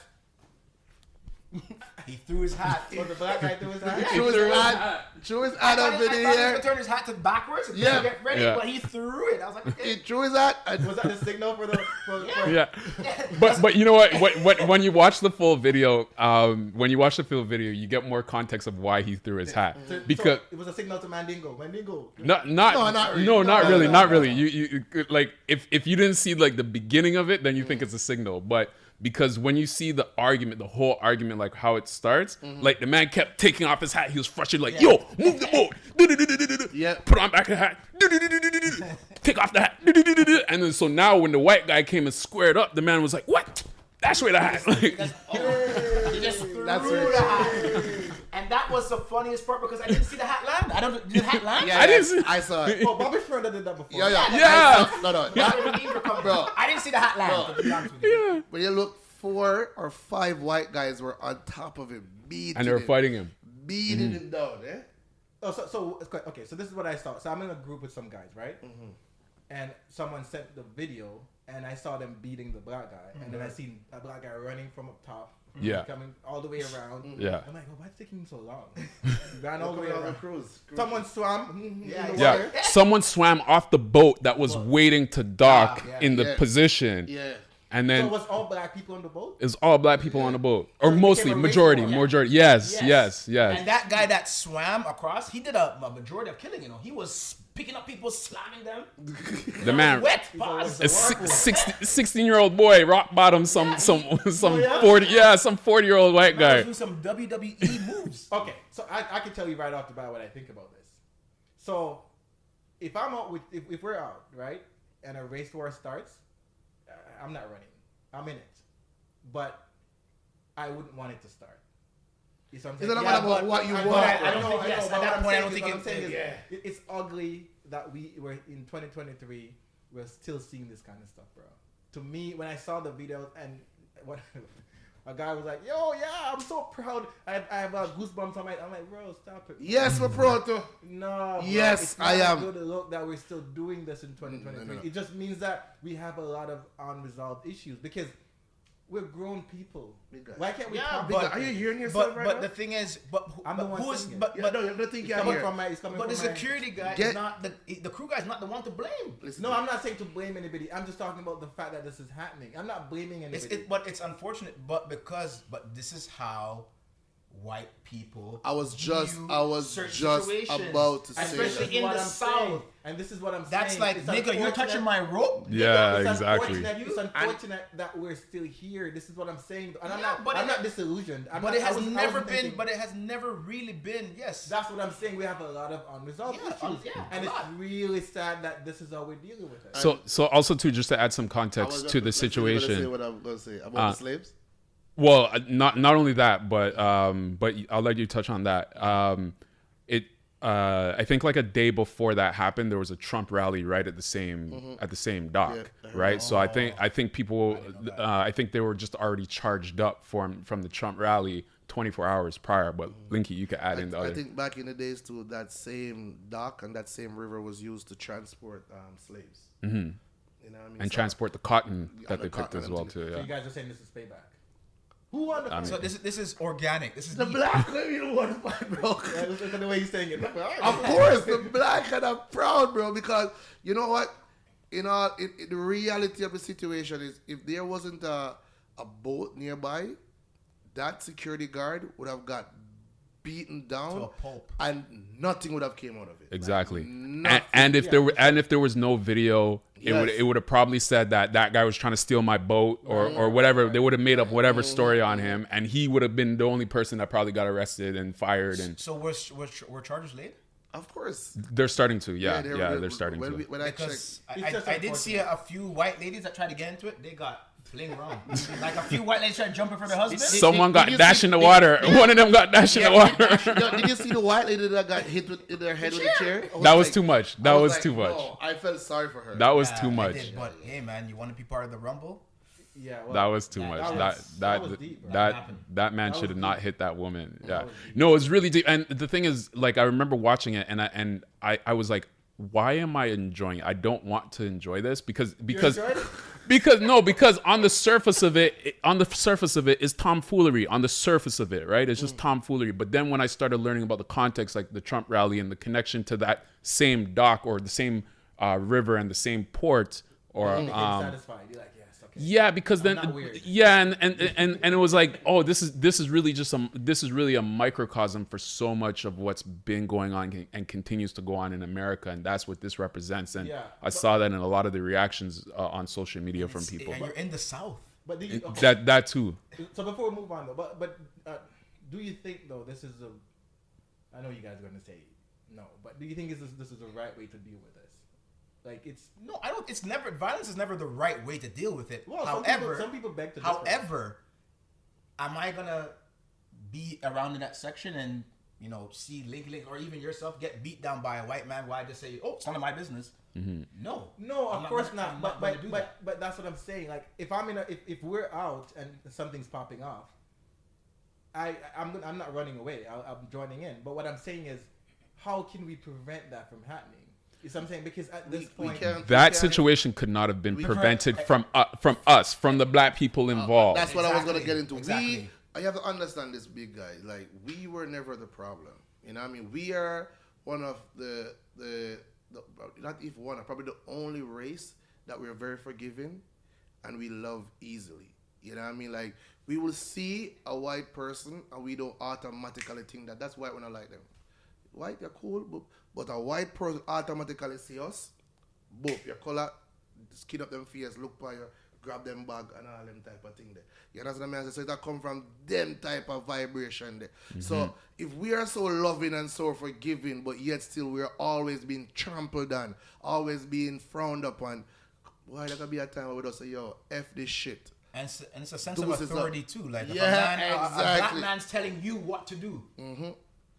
He threw his hat. So the black guy threw his hat? threw his hand up in the I thought he air. was turn his hat to backwards and Yeah. get ready, Yeah. but he threw it. I was like, okay. He threw his hat. And Was that the signal for the... Yeah, but you know what? When you watch the full video, you get more context of why he threw his hat because So it was a signal to Mandingo. Mandingo. not really. not No. really. You like if you didn't see like the beginning of it, then you think it's a signal, but. Because when you see the whole argument, like how it starts, like the man kept taking off his hat. He was frustrated, like, yo, move the boat. Yeah. Put on back the hat. Take off the hat. And then so now when the white guy came and squared up, the man was like, what? That's where the hat. Like, He just threw the hat. And that was the funniest part because I didn't see the hat land. Did the hat land? Yeah, I didn't see- I saw it. Oh, Bobby Schroeder did that before. Yeah. No. That's where the memes were coming Bro. from. I didn't see the hat land. To be honest with you. But you look, 4 or 5 white guys were on top of him, beating And they were fighting him. beating him down, eh? Oh, so it's quite, okay. So this is what I saw. So I'm in a group with some guys, right? And someone sent the video, and I saw them beating the black guy, and then I seen a black guy running from up top, Yeah. coming all the way around. Yeah. I'm like, oh, why is it taking him so long? He ran all the way on the around. cruise. Someone swam. in the Yeah. water. Someone swam off the boat that was waiting to dock in the Yeah. position. Yeah. And So then it was all black people on the boat? it's all black people on the boat. Or So it mostly, became a race majority. war. Yes. And that guy that swam across, he did a majority of killing. He was picking up people, slamming them. The man, Wet. a 16-year-old boy, rock bottom, some 40-year-old white I was guy. doing some WWE moves. Okay, so I can tell you right off the bat what I think about this. So, if I'm out with, if we're out, right, and a race war starts, I'm not running. I'm in it, but I wouldn't want it to start. You see what I'm saying? It's not about what you want. I don't think, yes, but at that what point, I I'm don't saying think is- what I'm saying is, yeah. it's ugly that we're in 2023. We're still seeing this kind of stuff, bro. To me, when I saw the video and what a guy was like, "Yo, yeah, I'm so proud. I have goosebumps on my." I'm like, bro, stop it. Yes, we're proto. No. Bro, Yes, it's not I am. a good look that we're still doing this in 2023. No. It just means that we have a lot of unresolved issues because We're grown people. Because- Why can't we? Yeah, talk Because about are you this? hearing yourself right But now? the thing is, I'm the one who is saying it. but Yeah, no, you don't think It's you're coming here. from my. It's coming but from the my. security guy Get- is not the crew guy is not the one to blame. Listen No, to me. I'm not saying to blame anybody. I'm just talking about the fact that this is happening. I'm not blaming anybody. But it's unfortunate. But this is how white people. I was just view certain situations. about to say Especially that. in what the I'm South. saying. And this is what I'm That's saying. like, It's nigga, you're touching my rope. Yeah, It's exactly. unfortunate- It's unfortunate that we're still here. This is what I'm saying, and Yeah, but I'm not disillusioned. But it has never been. But it has never really been. Yes. That's what I'm saying. We have a lot of unresolved issues, and a it's lot. really sad that this is how we're dealing with it. So also too, just to add some I was context just- to the let's see, I'm gonna say situation. what I'm going to say about the slaves. Well, not only that, but I'll let you touch on that. I think like a day before that happened, there was a Trump rally right at the same dock, Yeah. right? So I think people, I think they were just already charged up from the Trump rally 24 hours prior. But Linky, you could add in the I other. think back in the days too, that same dock and that same river was used to transport slaves. Mm-hmm. You know what I mean? And So- transport the cotton that the they picked cotton as and well everything. too. So Yeah. you guys are saying this is payback. Who won the fight? So this is organic. This is The deep. black women won the fight, bro. Yeah, look at the way he's saying it. Of course, the black and I'm proud, bro, because you know what? The reality of the situation is if there wasn't a boat nearby, that security guard would have got beaten down To a pulp. and nothing would have came out of it. Exactly. Nothing. And if there was no video, Yes. it would have probably said that guy was trying to steal my boat or whatever. They would have made up whatever story on him, and he would have been the only person that probably got arrested and fired. And So were charges laid? Of course. they're starting to, they're starting when to. When I Because checked, It's just I did see a few white ladies that tried to get into it. They got fling around. Like a few white ladies tried to jump in for their husband. Someone did got you dashed see- in the water. One of them got dashed in the water. did you see the white lady that got hit in their head with a chair? I That was like- too much. I That was like, too much. no, I felt sorry for her. That was Yeah, too I much. did, but hey, man, you want to be part of the rumble? Yeah, well, That was too that much. was- that was deep, bro. That man That should have was not deep. hit that woman. Yeah. was deep. No, it was really deep. And the thing is, like, I remember watching it, and I was like, why am I enjoying it? I don't want to enjoy this because enjoyed it? because on the surface of it is tomfoolery. On the surface of it, right? It's just tomfoolery. But then when I started learning about the context, like the Trump rally and the connection to that same dock or the same river and the same port, or You became satisfied. You're like, yes, okay. yeah, because then not weird. yeah, and it was like, oh, this is really just this is really a microcosm for so much of what's been going on and continues to go on in America, and that's what this represents. And Yeah, I saw that in a lot of the reactions on social media from people. And you're in the South. But do you, okay. That too. So before we move on though, but do you think though this is I know you guys are gonna say no, but do you think this is the right way to deal with this? Like it's No, I don't. It's never. Violence is never the right way to deal with it. well, However, some people beg to differ. However, am I gonna be around in that section and see Linky or even yourself get beat down by a white man? Why I just say, oh, it's none of my business? No, No, I'm of course I'm not. gonna do that. But that's what I'm saying. Like if I'm if we're out and something's popping off, I'm not running away. I'm joining in. But what I'm saying is, how can we prevent that from happening? You see what I'm saying? Because at this point, That situation could not have been prevented from us, from the black people involved. That's what I was gonna Exactly. get into. Exactly. I have to understand this, big guy. Like we were never the problem. You know what I mean? We are one of the not even one, probably the only race that we're very forgiving and we love easily. You know what I mean? Like we will see a white person and we don't automatically think that that's white when I like them. White, you're cool, but a white person automatically see us, boom, your color, skin up them face, look by you, grab them bag and all them type of thing there. You understand what I mean? So that come from them type of vibration there. So if we are so loving and so forgiving, but yet still we are always being trampled on, always being frowned upon, why there could be a time where we just say, yo, F this shit. And it's a sense Those of is authority too. Like if Yeah, a black exactly. man's telling you what to do,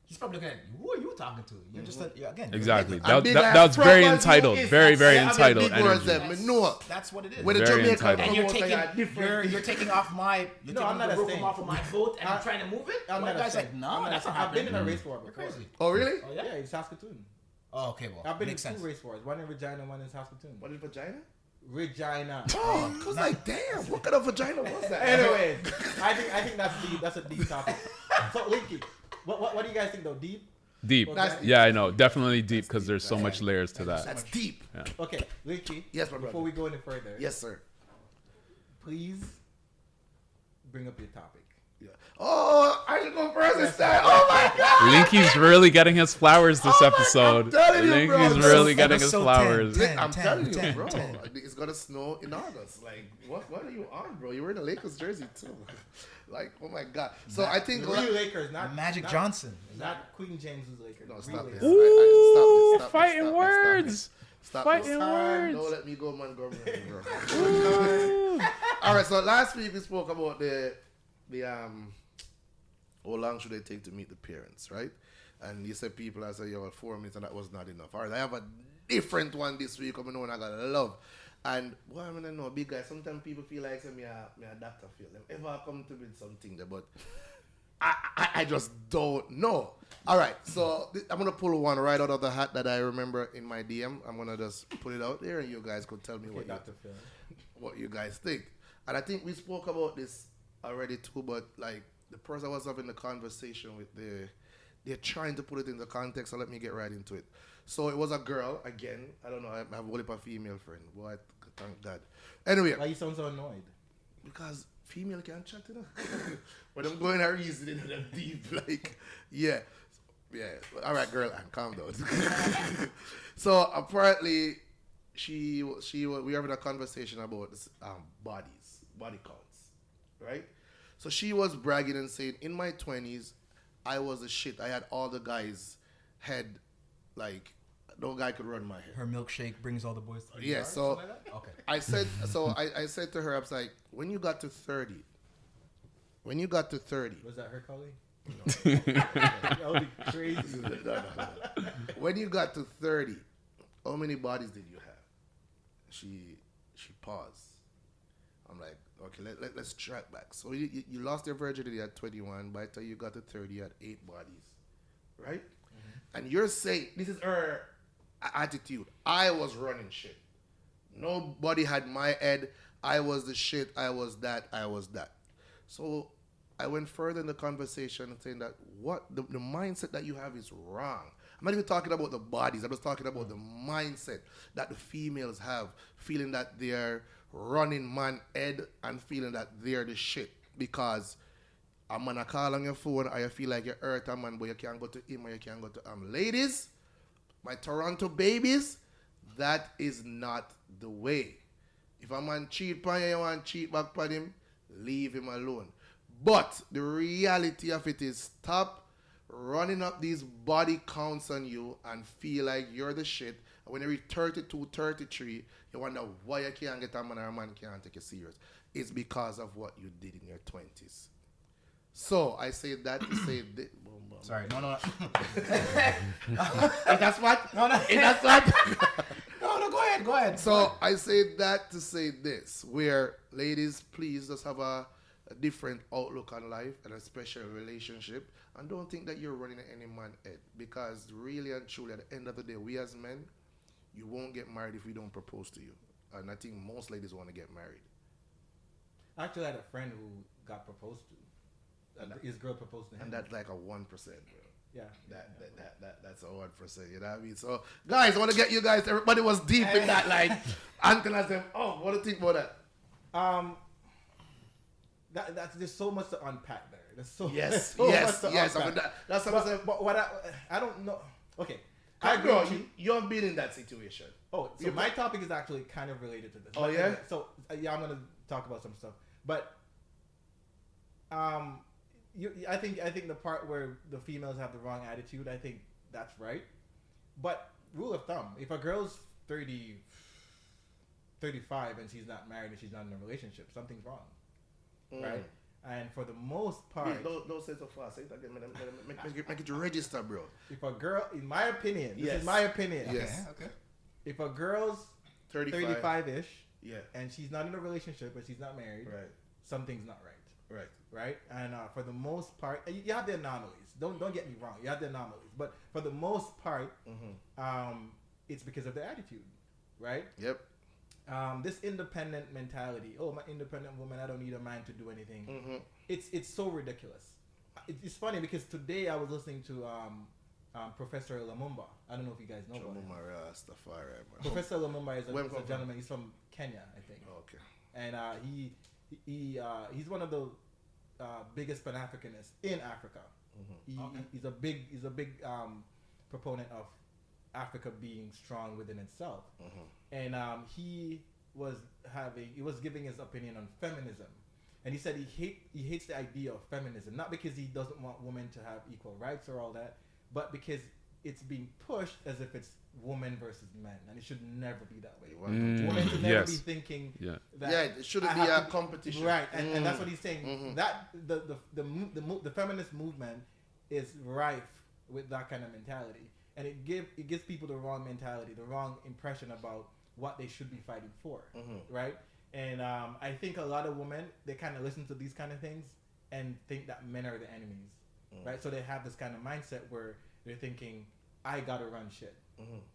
he's probably looking at you. Who are you talking to? You're just again. Exactly. A big ass That's very proper entitled. is- Very, very I mean, entitled big words energy. there, me know. That's what it is. When the Very Jamaican entitled. And you're promoter taking got different. you're taking off my No, I'm not the a rope saint. off of my boat and I'm trying to move it. I'm White not guy's a like, saint. no, I'm not that's a not saint. I've been happening. in a race war You're before. crazy. Oh, really? Oh yeah. Yeah, it's Saskatoon. Oh okay, well, I've been makes in sense. 2 race wars. One in Regina, one in Saskatoon. What in vagina? Regina. I was like, damn, what kind of vagina was that? Anyways, I think that's deep. That's a deep topic. So, Linky, what do you guys think though? Deep? Deep. Okay. Yeah, I know. Definitely deep because there's so much layers to that. That's deep. Yeah. Okay, Linky. Yes, my Before brother. we go any further, Yes, sir. please bring up your topic. Yeah. Oh, I should go first this time. Oh my God. Linky's really getting his flowers this episode. I'm telling you, bro. Linky's really getting his Episode flowers. 10. I'm telling you, 10, bro. 10. It's gonna snow in August. Like, what are you on, bro? You were in a Lakers jersey too. Like, oh my God. So I think The real Lakers, not Magic not, Johnson. not Queen James's Lakers. No, Real stop this. Lakers. Ooh, Stop this, fighting stop this, words. Stop Fighting this. words. Don't let me go Montgomery, bro. Ooh. All right. So last week we spoke about the how long should they take to meet the parents, right? And you said people, I said, yo, 4 minutes, and that was not enough. All right, I have a different one this week. I know I got love. And what I mean, I know, big guy, sometimes people feel like say, me a doctor feel them ever come to me with something there, but I just don't know. All right, so I'm going to pull one right out of the hat that I remember in my DM. I'm going to just put it out there, and you guys could tell me what you guys think. And I think we spoke about this already too, but like the person I was having the conversation with, they're trying to put it in the context, so let me get right into it. So it was a girl, again, I don't know, I have a whole heap of female friend. Boy, thank God. Anyway. Why you sound so annoyed? Because female can't chat, you know. When I'm going to reason into them deep, like, yeah. Yeah. All right, girl, calm down. So apparently, we were having a conversation about body counts, right? So she was bragging and saying, in my 20s, I was a shit. I had all the guys' head, like, no guy could run my head. Her milkshake brings all the boys to the Yeah, yard, so something like that? Okay. I said to her, I was like, when you got to 30, Was that her calling? That would be crazy. No. When you got to 30, how many bodies did you have? She paused. I'm like, okay, let's track back. So you lost your virginity at 21. By the time you got to 30, you had 8 bodies, right? Mm-hmm. And you're saying, this is her attitude. I was running shit. Nobody had my head. I was the shit. I was that. So I went further in the conversation saying that the mindset that you have is wrong. I'm not even talking about the bodies. I'm just talking about the mindset that the females have, feeling that they're running man head and feeling that they're the shit. Because a man a call on your phone or you feel like you're hurt a man, but you can't go to him or you can't go to ladies, my Toronto babies, that is not the way. If a man cheat on you want to cheat back on him, leave him alone. But the reality of it is, stop running up these body counts on you and feel like you're the shit. And when you reach 32, 33, you wonder why you can't get a man or a man can't take you serious. It's because of what you did in your 20s. So I say that to say this. Sorry, no. That's what? No. That's what? No, go ahead. So I say that to say this, where ladies, please just have a different outlook on life and a special relationship, and don't think that you're running any man's head, because really and truly at the end of the day, we as men, you won't get married if we don't propose to you, and I think most ladies want to get married. I actually had a friend who got proposed to. His girl proposed to him. And that's like a 1%, bro. Yeah. That's a 1%, you know what I mean? So guys, I want to get you guys, everybody was deep in that, like Anthony said, oh, what do you think about that? That's there's so much to unpack there. There's so Yes. much to I unpack. mean, that's something. But what I don't know. Okay, I agree know with you. you have been in that situation. Oh, so my topic is actually kind of related to this. Oh, But yeah? anyway, so yeah, I'm gonna talk about some stuff. But I think the part where the females have the wrong attitude, I think that's right. But rule of thumb, if a girl's 30, 35 and she's not married and she's not in a relationship, something's wrong. Right? And for the most part... Don't say so fast. Say it again. Make it register, bro. If a girl, in my opinion, Yes. this is my opinion. Yes. Okay. If a girl's 35-ish Yeah. and she's not in a relationship and she's not married, Right. something's not right. Right. Right? And for the most part, you have the anomalies. Don't get me wrong. You have the anomalies. But for the most part, it's because of the attitude. Right? Yep. this independent mentality. Oh, I'm an independent woman. I don't need a man to do anything. Mm-hmm. It's so ridiculous. It's funny because today I was listening to Professor Lumumba. I don't know if you guys know about him. Professor Lumumba is a gentleman. He's from Kenya, I think. Oh, okay. And he's one of the biggest Pan-Africanists in Africa. Mm-hmm. He's a big proponent of Africa being strong within itself. Mm-hmm. And he was giving his opinion on feminism. And he said he hates the idea of feminism, not because he doesn't want women to have equal rights or all that, but because it's being pushed as if it's woman versus men, and it should never be that way. Women should never be thinking that it shouldn't be a competition, right? And that's what he's saying. That the feminist movement is rife with that kind of mentality, and it gives people the wrong mentality, the wrong impression about what they should be fighting for, right? And I think a lot of women, they kind of listen to these kind of things and think that men are the enemies, right? So they have this kind of mindset where they're thinking, I gotta run shit.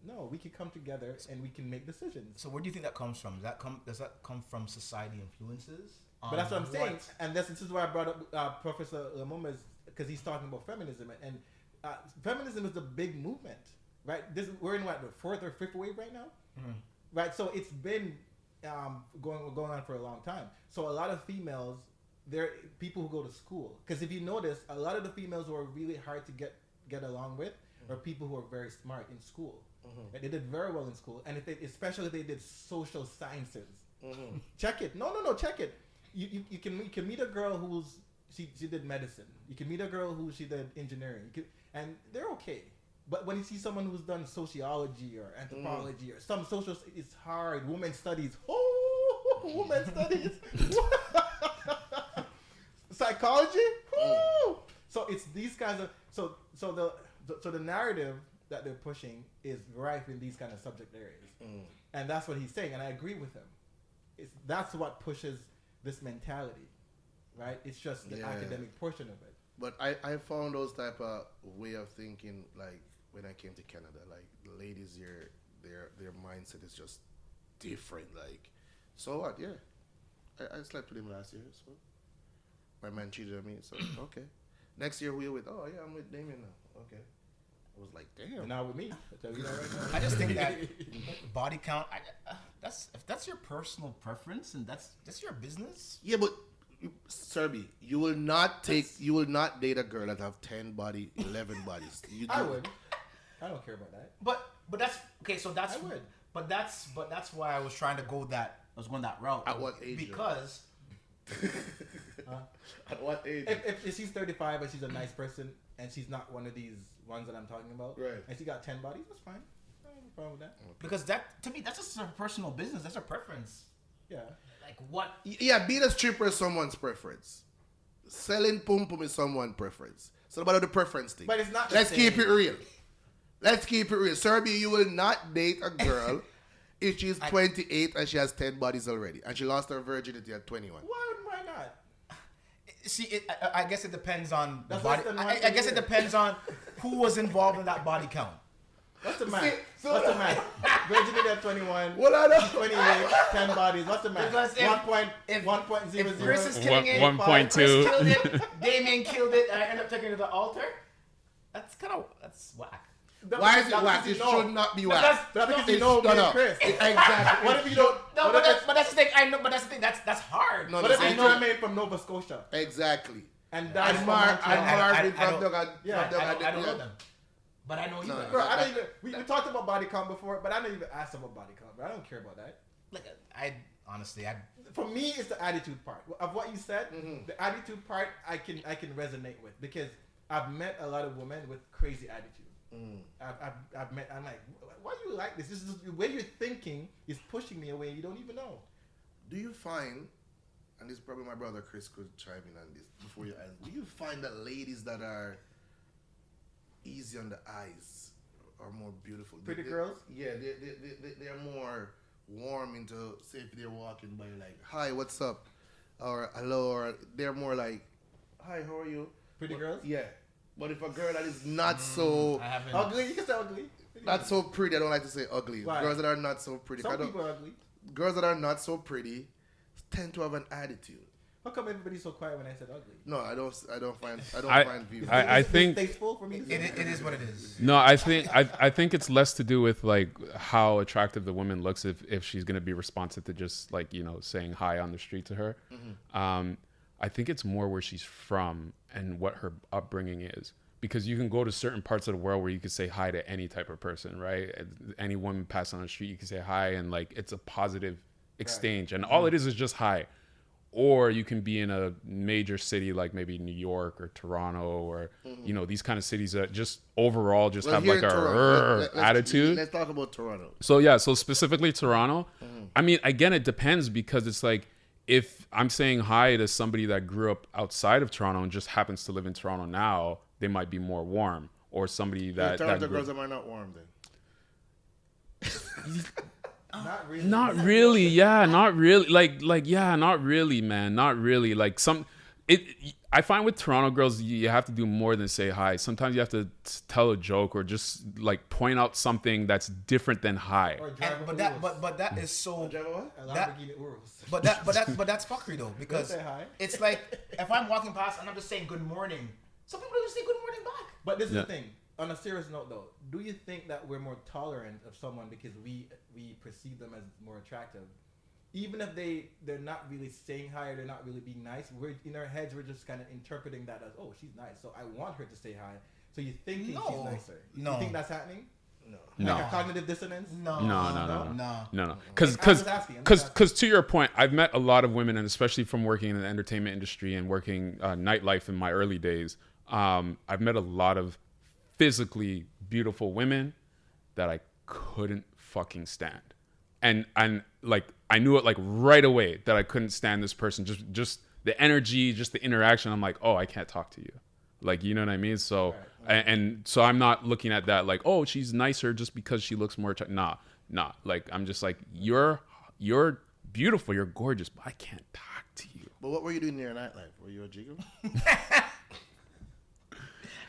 No, we can come together and we can make decisions. So where do you think that comes from? Does that come from society influences? But that's what I'm saying. And this is why I brought up Professor Lumumba, because he's talking about feminism. And feminism is a big movement, right? We're in what, the fourth or fifth wave right now? Right? So it's been going on for a long time. So a lot of females, they're people who go to school. Because if you notice, a lot of the females who are really hard to get along with are people who are very smart in school. And they did very well in school. And especially if they did social sciences. Check it. No, check it. You can meet a girl she did medicine. You can meet a girl she did engineering. And they're okay. But when you see someone who's done sociology or anthropology or some social, it's hard. Women's studies. Oh, women's studies. Psychology. So it's these kinds of so the narrative that they're pushing is rife in these kind of subject areas, and that's what he's saying, and I agree with him. That's what pushes this mentality, right? It's just the academic portion of it. But I found those type of way of thinking, like when I came to Canada, like the ladies here, their mindset is just different. Like, so what? Yeah, I slept with him last year, so my man cheated on me. So okay, next year we're with. Oh yeah, I'm with Damion now. Okay, I was like, damn. You're not with me. I tell you that right now. I just think that body count. If that's your personal preference and that's your business. Yeah, but. Serbi, you will not date a girl that have 10 body, 11 bodies. I would. I don't care about that. But that's okay. So that's I would. But that's why I was trying to go that. I was going that route. At what age? Because. At what age? If she's 35 and she's a nice person and she's not one of these ones that I'm talking about, right? And she got 10 bodies, that's fine. I don't have a problem with that. Okay. Because that to me, that's just her personal business. That's her preference. Yeah. Like what? Yeah, being a stripper is someone's preference. Selling pum pum is someone's preference. So about the preference thing. But it's not. Let's keep it real. Serbi, you will not date a girl if she's 28 and she has 10 bodies already, and she lost her virginity at 21. Why not? See, I guess it depends on the That's body. I guess it depends on who was involved in that body count. What's the math? What's the math? Virginity at 21. What I know? 28, 10 bodies. What's the math? Because if 1.00. If Chris is killing it, 1.2. Chris killed it, Damion killed it, and I end up taking it to the altar. That's whack. Why is it whack? It should not be whack. That's because you know me and Chris. Exactly. What if you don't? No, but that's the thing. I know, but that's the thing. That's hard. No, What if I you know. Jermaine from Nova Scotia? Exactly. And that's And Marvin from Duggan. I don't know them. But I know you guys. Bro, I don't even. We talked about body count before, but I don't even ask about body count. Bro. I don't care about that. Like, honestly, For me, it's the attitude part of what you said. The attitude part, I can resonate with because I've met a lot of women with crazy attitude. I've met. I'm like, why do you like this? This is the way you're thinking is pushing me away. You don't even know. Do you find, and this is probably my brother Chris could chime in on this before you answer. Do you find that ladies that are easy on the eyes are more beautiful? Pretty girls? Yeah, they're more warm into, say if they're walking by like, hi, what's up? Or hello, or they're more like, hi, how are you? Pretty girls? Yeah. But if a girl that is not so ugly, you can say ugly. not so pretty, I don't like to say ugly. Why? Girls that are not so pretty. Some people are ugly. girls that are not so pretty tend to have an attitude. How come everybody's so quiet when I said ugly? No, I don't find views. I think Tasteful for me to say It is what it is. no. I think it's less to do with like how attractive the woman looks if she's gonna be responsive to just like saying hi on the street to her. I think it's more where she's from and what her upbringing is. Because you can go to certain parts of the world where you could say hi to any type of person, right? Any woman passing on the street, you can say hi, and like it's a positive exchange, and all it is just hi. Or you can be in a major city like maybe New York or Toronto or these kind of cities that just overall just have like a attitude. Let's talk about Toronto. So specifically Toronto. I mean, again, it depends because it's like if I'm saying hi to somebody that grew up outside of Toronto and just happens to live in Toronto now, they might be more warm. Or somebody that Toronto girls are not warm then. Not really. Not really. Not really, man. Not really. Like I find with Toronto girls, you have to do more than say hi. Sometimes you have to tell a joke or just like point out something that's different than hi. But that is so. But that's fuckery though, because it's like if I'm walking past and I'm just saying good morning, some people just say good morning back. But this is the thing. On a serious note, though, do you think that we're more tolerant of someone because we perceive them as more attractive, even if they're not really saying hi or they're not really being nice? We're in our heads, we're just kind of interpreting that as, oh, she's nice, so I want her to say hi. So you're thinking she's nicer. You think that's happening? No. Like a cognitive dissonance? No. Because to your point, I've met a lot of women, and especially from working in the entertainment industry and working nightlife in my early days, I've met a lot of physically beautiful women that I couldn't fucking stand, and like I knew it like right away that I couldn't stand this person. Just the energy, just the interaction. I'm like, oh, I can't talk to you, like, you know what I mean? So and so I'm not looking at that like, oh, she's nicer just because she looks more attractive. Nah. Like I'm just like, you're beautiful, you're gorgeous, but I can't talk to you. But what were you doing in your nightlife? Were you a jiggle?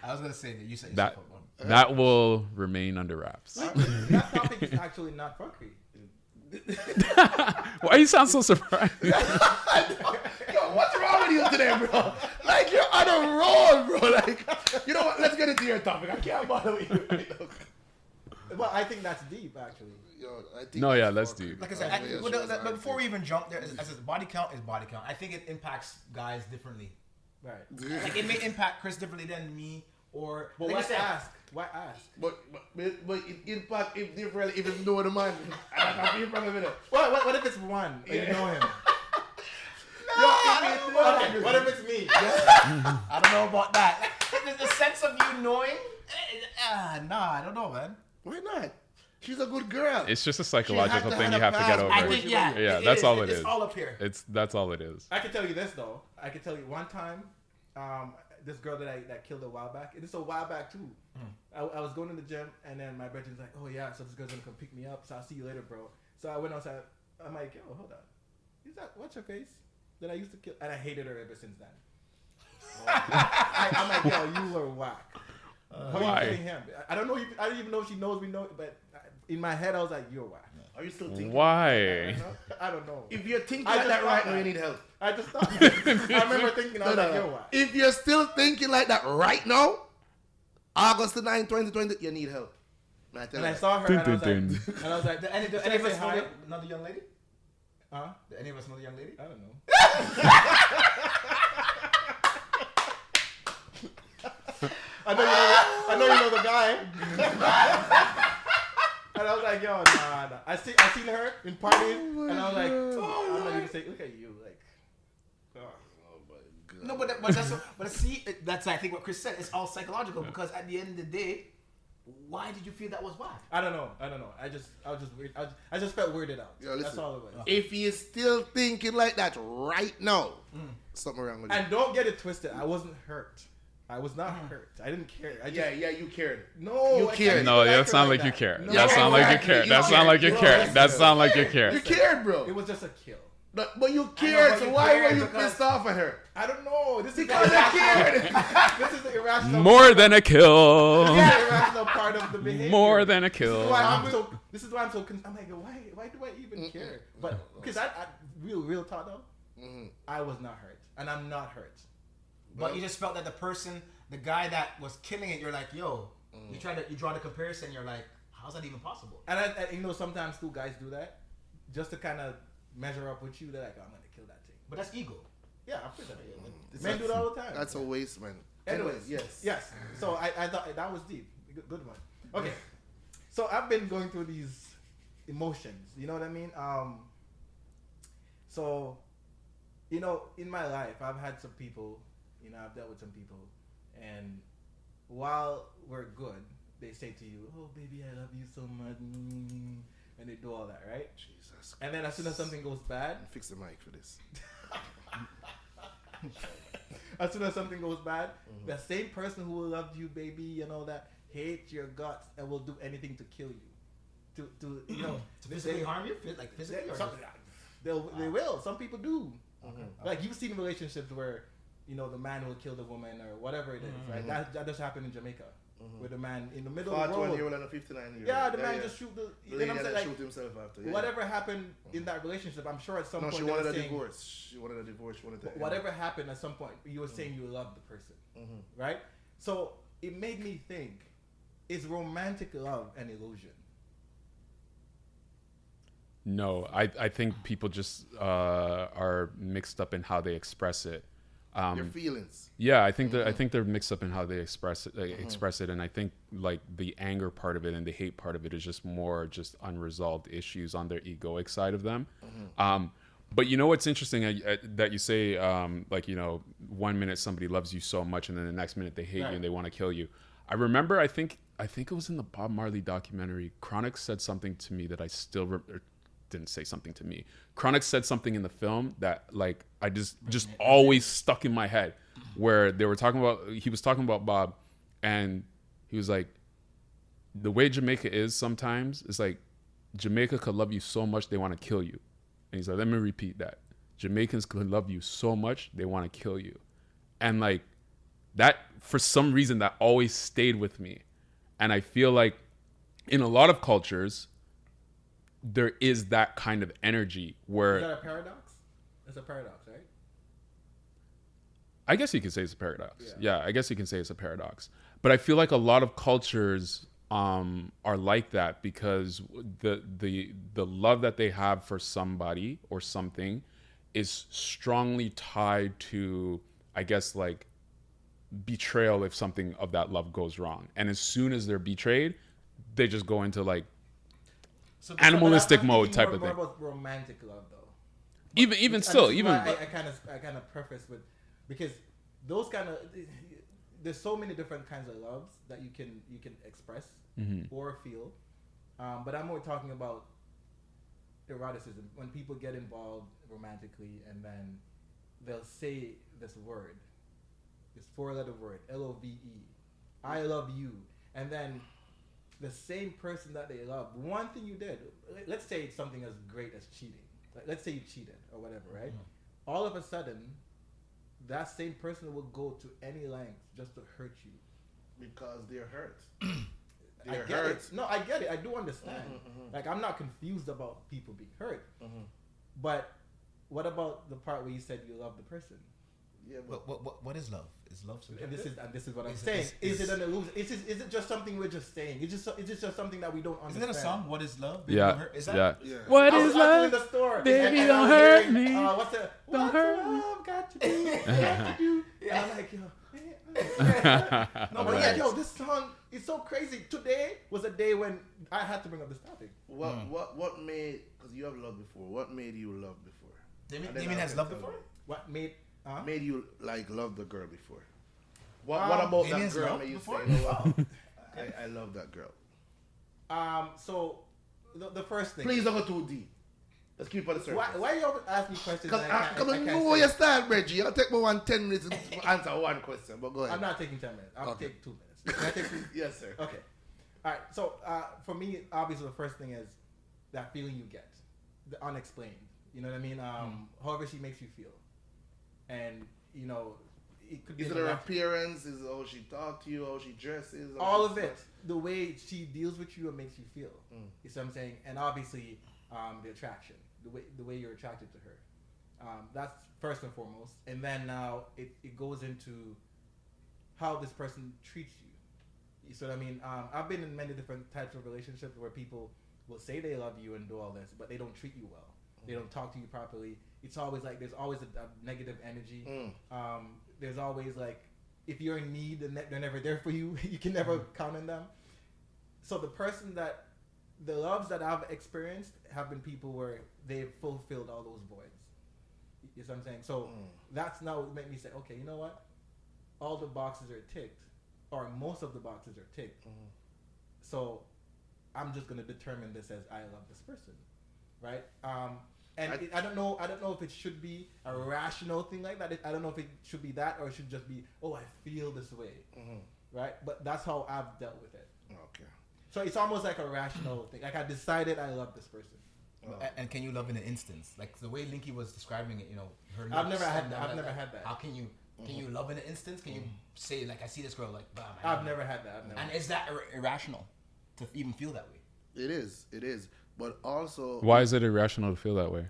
I was gonna say that you said that will remain under wraps. That topic is actually not fuckery. Why you sound so surprised? Yo, what's wrong with you today, bro? Like you're on a roll, bro. Like, you know what? Let's get into your topic. I can't bother with you right now. Well, I think that's deep, actually. Yo, I think that's deep. Like I said, but before we even jump there, as body count is body count. I think it impacts guys differently. Right. Like it may impact Chris differently than me, or but why ask? Why ask? But it impact if differently if you know the man. I feel from a minute. What if it's one and you know him? Okay, what if it's me? I don't know about that. The sense of you knowing, I don't know, man. Why not? She's a good girl. It's just a psychological thing you have to get over. I think, that's all it is. It's all up here. That's all it is. I can tell you this though. I can tell you one time, this girl that killed a while back. It's a while back too. I was going to the gym and then my brother's like, oh yeah, so this girl's gonna come pick me up. So I'll see you later, bro. So I went outside. I'm like, yo, hold on. What's her face? That I used to kill, and I hated her ever since then. I'm like, yo, you were whack. How are you killing him? I don't know. I don't even know if she knows we know, but in my head, I was like, you're whack. Are you still thinking? Why? I don't know. If you're thinking like that right now, you need help. I just thought. I remember thinking, I was like, you're whack. If you're still thinking like that right now, August 9, 2020, you need help. And I saw her, and I was like, did any of us know another young lady? Huh? Did any of us know the young lady? I don't know. I know you know the guy. And I was like, yo, nah. I seen her in parties, and I was like, I'm not even saying, look at you, like. No, but that's I think what Chris said. It's all psychological because at the end of the day, why did you feel that was whack? I don't know. I just felt weirded out. Yo, listen, that's all it was. If you're still thinking like that right now, something wrong with you. And don't get it twisted. I wasn't hurt. I was not hurt. I didn't care. You cared. No, you cared. No, that sounds like you care. That sounds like you care. That sounds like you care. That sounds like you care. You cared, bro. It was just a kill. But you cared, so why were you pissed off at her? I don't know. This is because I cared. This is the irrational. More than a kill. This is the irrational part of the behavior. More than a kill. This is why I'm so. I'm like, why why do I even care? But because I real talk though, I was not hurt, and I'm not hurt. But you just felt that the guy that was killing it, you're like, yo, you draw the comparison, you're like, how's that even possible? And sometimes two guys do that, just to kind of measure up with you. They're like, oh, I'm gonna kill that thing. But that's ego. Yeah, I'm pretty sure. Men do it all the time. That's a waste, man. Anyways, yes. So I thought that was deep. Good one. Okay. So I've been going through these emotions. You know what I mean? So, in my life, I've had some people. I've dealt with some people, and while we're good, they say to you, "Oh, baby, I love you so much," and they do all that, right? Jesus. And then as soon as something goes bad, fix the mic for this. As soon as something goes bad, the same person who loved you, baby, and all that, hates your guts and will do anything to kill you, to physically harm you, like physically. They will. Some people do. Like you've seen relationships where, the man will kill the woman or whatever it is, right? That just happened in Jamaica, where the man in the middle of the road. 41-year-old and a 59-year-old. Yeah, the man just shoot the. Shoot himself after. Whatever happened in that relationship, I'm sure at some point. She wanted a divorce. She wanted a divorce. Whatever happened at some point, you were saying you loved the person, right? So it made me think: is romantic love an illusion? No, I think people just are mixed up in how they express it. Your feelings. Yeah, I think they're mixed up in how they express it, and I think like the anger part of it and the hate part of it is just more just unresolved issues on their egoic side of them. But what's interesting that you say, 1 minute somebody loves you so much and then the next minute they hate you and they want to kill you. I remember, I think it was in the Bob Marley documentary. Chronic said something to me that I still didn't say something to me. Chronic said something in the film that like I just always stuck in my head, where he was talking about Bob, and he was like, the way Jamaica is sometimes, it's like Jamaica could love you so much they want to kill you. And he's like, let me repeat that. Jamaicans could love you so much they want to kill you. And like that, for some reason, that always stayed with me. And I feel like in a lot of cultures, there is that kind of energy where... Is that a paradox? It's a paradox, right? I guess you could say it's a paradox. Yeah, I guess you can say it's a paradox. But I feel like a lot of cultures are like that because the love that they have for somebody or something is strongly tied to, I guess, like betrayal if something of that love goes wrong. And as soon as they're betrayed, they just go into like animalistic mode type of thing. More about romantic love though. Even still, I kind of preface with, because those kind of, there's so many different kinds of loves that you can express or feel, but I'm more talking about eroticism, when people get involved romantically and then they'll say this word, this 4-letter word, LOVE, I love you, and then the same person that they love, one thing you did, let's say it's something as great as cheating. Let's say you cheated or whatever, right? All of a sudden, that same person will go to any length just to hurt you. Because they're hurt. I get it. No, I get it. I do understand. Like, I'm not confused about people being hurt. But what about the part where you said you love the person? Yeah, but what is love? Is love something? And this is what I'm saying. Is it an illusion? Is it just something we're just saying? Is it just something that we don't understand? Isn't that a song? What is love? Baby, yeah. Is that? Yeah. What is love? In the store, baby, don't hurt me. What's that? Don't hurt love got to do? Got to do? Yeah. And I'm like, yo. No, but yeah, yo, this song is so crazy. Today was a day when I had to bring up this topic. What made? Because you have loved before. What made you love before? Damion has loved before. What made you like love the girl before? What about that girl made you say, you know what? I love that girl. So the first thing. Please don't go too deep. Let's keep it on the surface. Why you always ask me questions? Because I know your style, Reggie. I'll take more than 10 minutes to answer one question. But go ahead. I'm not taking 10 minutes. I'll take 2 minutes. Can I take 2? Yes, sir. Okay. All right. So for me, obviously, the first thing is that feeling you get, the unexplained. You know what I mean? However she makes you feel, and it could be. Is it her appearance? Is it how she talks to you? How she dresses? All of it. The way she deals with you and makes you feel. You see what I'm saying? And obviously, the attraction, the way you're attracted to her. That's first and foremost, and then now it goes into how this person treats you. You see what I mean? I've been in many different types of relationships where people will say they love you and do all this, but they don't treat you well. They don't talk to you properly. It's always like there's always a negative energy. There's always like if you're in need and they're never there for you, you can never count on them. So the loves that I've experienced have been people where they've fulfilled all those voids. You see what I'm saying? So that's now what made me say, okay, you know what? All the boxes are ticked, or most of the boxes are ticked. So I'm just gonna determine this as I love this person, right? I don't know if it should be a rational thing like that. I don't know if it should be that or it should just be, oh, I feel this way, right? But that's how I've dealt with it. Okay. So it's almost like a rational thing. Like I decided I love this person. And can you love in an instance? Like the way Linky was describing it, her I've looks never had and that. all I've never had that. How can you love in an instance? Can you say like I see this girl like bam? I've never had that. And is that irrational to even feel that way? It is. But also, Why is it irrational to feel that way?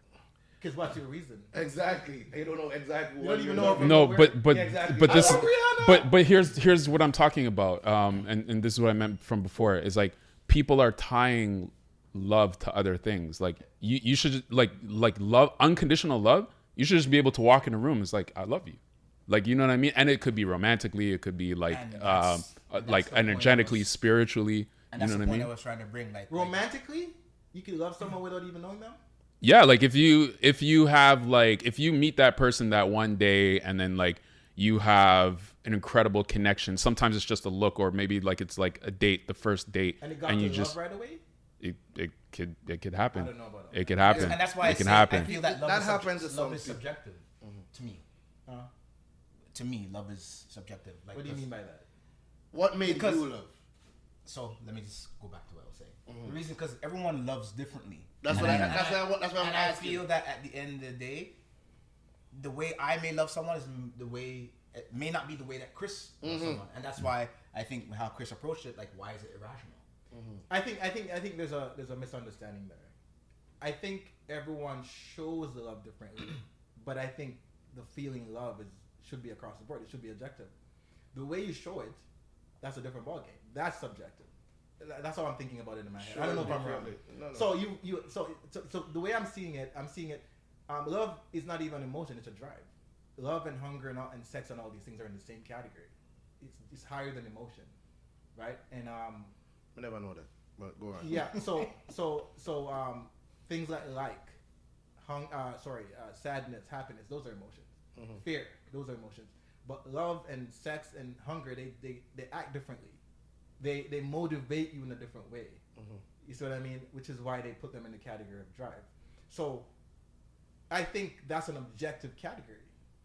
Because what's your reason? Exactly. You don't know exactly. You what don't even you're know loving. No, but Yeah, exactly. but this I love Rihanna. but here's what I'm talking about. And this is what I meant from before is like people are tying love to other things. Like you should like love, unconditional love. You should just be able to walk in a room. It's like I love you, like you know what I mean. And it could be romantically. It could be like that's like the energetically, spiritually. And You that's know the what I point mean? I was trying to bring. Like Romantically, you can love someone without even knowing them. Yeah, like if you have like if you meet that person that one day and then like you have an incredible connection. Sometimes it's just a look, or maybe like it's like a date, the first date, And it got you to just love right away. it could happen. I don't know about that. It could happen. and that's why it I can say happen. I feel that love That is happens to love some is people. subjective to me. To me, love is subjective. Like, What do you mean by that? What made Because- you love? So let me just go back to what I was saying. The reason, because everyone loves differently. That's And what I- that's what I'm And I asking. feel that at the end of the day, the way I may love someone is the way it may not be the way that Chris loves someone, and that's why I think how Chris approached it, like, why is it irrational? I think there's a misunderstanding there. I think everyone shows the love differently, but I think the feeling love should be across the board. It should be objective. The way you show it, that's a different ballgame. That's subjective. That's how I'm thinking about it in my head. I don't know if I'm wrong. No. So the way I'm seeing it, love is not even an emotion; it's a drive. Love and hunger and sex and all these things are in the same category. It's higher than emotion, right? And I never know that. But go on. yeah. So things like sadness, happiness, those are emotions. Fear, those are emotions. But love and sex and hunger, they act differently. They motivate you in a different way. You see what I mean? Which is why they put them in the category of drive. So I think that's an objective category.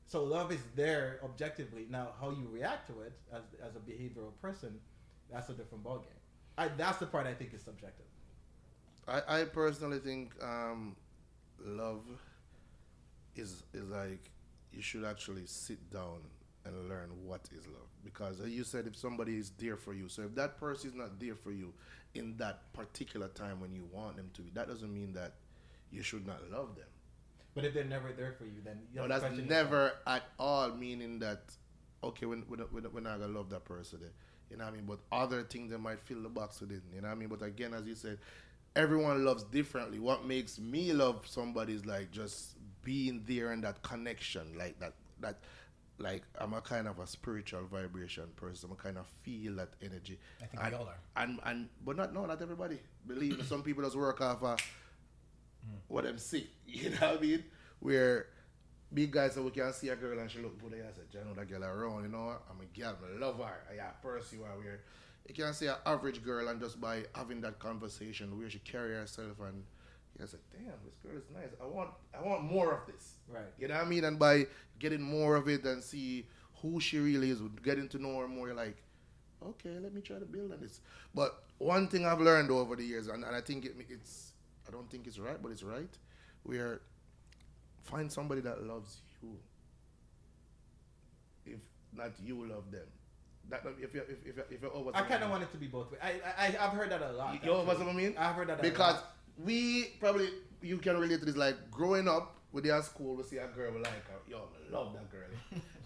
So love is there objectively. Now, how you react to it as a behavioral person, that's a different ballgame. That's the part I think is subjective. I personally think love is like you should actually sit down and learn what is love, because you said if somebody is there for you, so if that person is not there for you in that particular time when you want them to be, that doesn't mean that you should not love them. But if they're never there for you, then you No, have to that's question never yourself. at all meaning that okay, we're not gonna love that person, you know what I mean? But other things that might fill the box within, you know what I mean? But again, as you said, everyone loves differently. What makes me love somebody is like just being there and that connection, like that like I'm a kind of a spiritual vibration person. I kind of feel that energy. I think we all are. And but not everybody. Believe me, some people just work off what I'm sick. You know what I mean? Where big guys say we can see a girl and she look good, and I say, I know that girl around, you know. I'm a girl, I love her. I pursue her. Where you can see an average girl, and just by having that conversation where she carry herself, and you say, damn, this girl is nice. I want more of this. Right. You know what I mean? And by getting more of it and see who she really is, getting to know her more, you're like, okay, let me try to build on this. But one thing I've learned over the years, and I think it's, I don't think it's right, but it's right, where find somebody that loves you. If not you love them. That if you're over. I kind of want it to be both ways. I've heard that a lot. You know what I mean? I've heard that because a lot. we probably you can relate to this. Like growing up, when they at school, we see a girl we like her. Yo, I love that girl.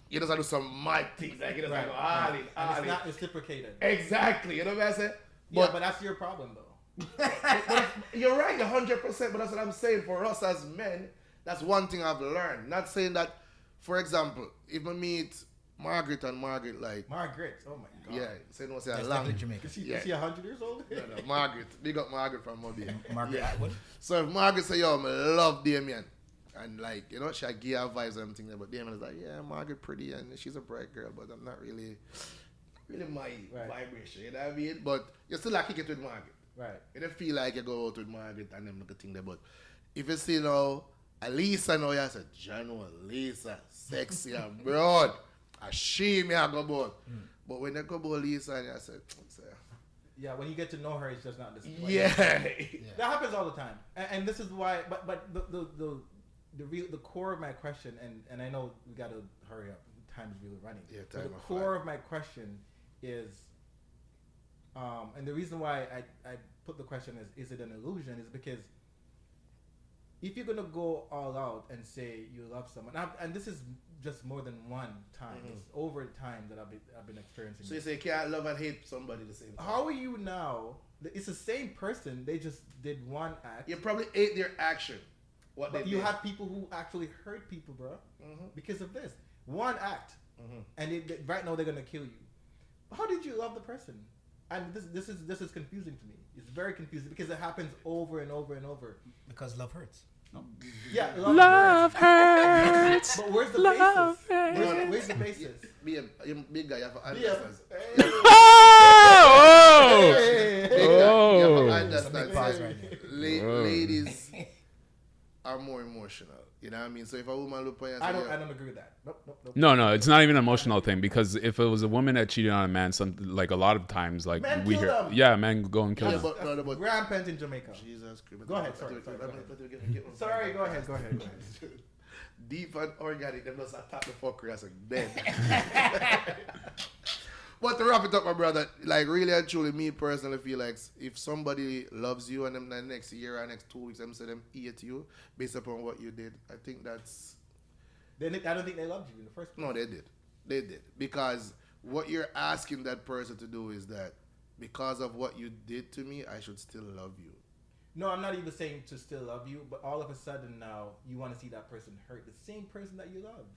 You just have to do some mad things. Like you just go, And it's not reciprocated. Exactly. You know what I'm saying? But that's your problem, though. but you're right, 100%. But that's what I'm saying. For us as men, that's one thing I've learned. Not saying that, for example, if I meet Margaret and Margaret like Margaret, oh my god. Yeah, say no say That's long. definitely Jamaica. Is she 100 years old? No, Margaret. Big up Margaret from Mobile. Margaret Atwood. So if Margaret say, yo, I love Damion. And like, you know, she give her vibes and everything there, but Damion is like, yeah, Margaret pretty and she's a bright girl, but I'm not really my vibration, you know what I mean? But you still like kick it with Margaret. Right. You don't feel like you go out with Margaret and them look at thing there, but if you see now, Lisa now, you say, John, Lisa, sexy and broad. A she me I go about. But when you go about Lisa and you say, yeah, when you get to know her, it's just not the same. Yeah. That happens all the time. And this is why, but the core of my question, and I know we got to hurry up, time's really running. Yeah, the core of my question is, and the reason why I put the question is it an illusion, is because if you're gonna go all out and say you love someone, and this is just more than one time, it's over time that I've been experiencing. So you say you can't love and hate somebody the same time. How are you now? It's the same person. They just did one act. You probably ate their action. But you have people who actually hurt people, bro, because of this one act, and right now they're gonna kill you. How did you love the person? And this is confusing to me. It's very confusing because it happens over and over and over. Because love hurts. No. Yeah, love hurts. But where's the basis? Where's the basis? Be a big guy. You have to understand. You have to understand. Ladies are more emotional. You know what I mean? So if a woman look on you, I don't agree with that. Nope. No, it's not even an emotional thing, because if it was a woman that cheated on a man, like a lot of times, like men we hear, them. men go and kill them. But rampant in Jamaica. Jesus Christ. Go ahead. Sorry. Go ahead. Deep.Organic, them just attack the fuckery as a dead. But to wrap it up, my brother, like really and truly, me personally feel like if somebody loves you and them the next year or next 2 weeks, them say them hate you based upon what you did, I think that's... I don't think they loved you in the first place. No, they did. They did. Because what you're asking that person to do is that because of what you did to me, I should still love you. No, I'm not even saying to still love you, but all of a sudden now you want to see that person hurt the same person that you loved.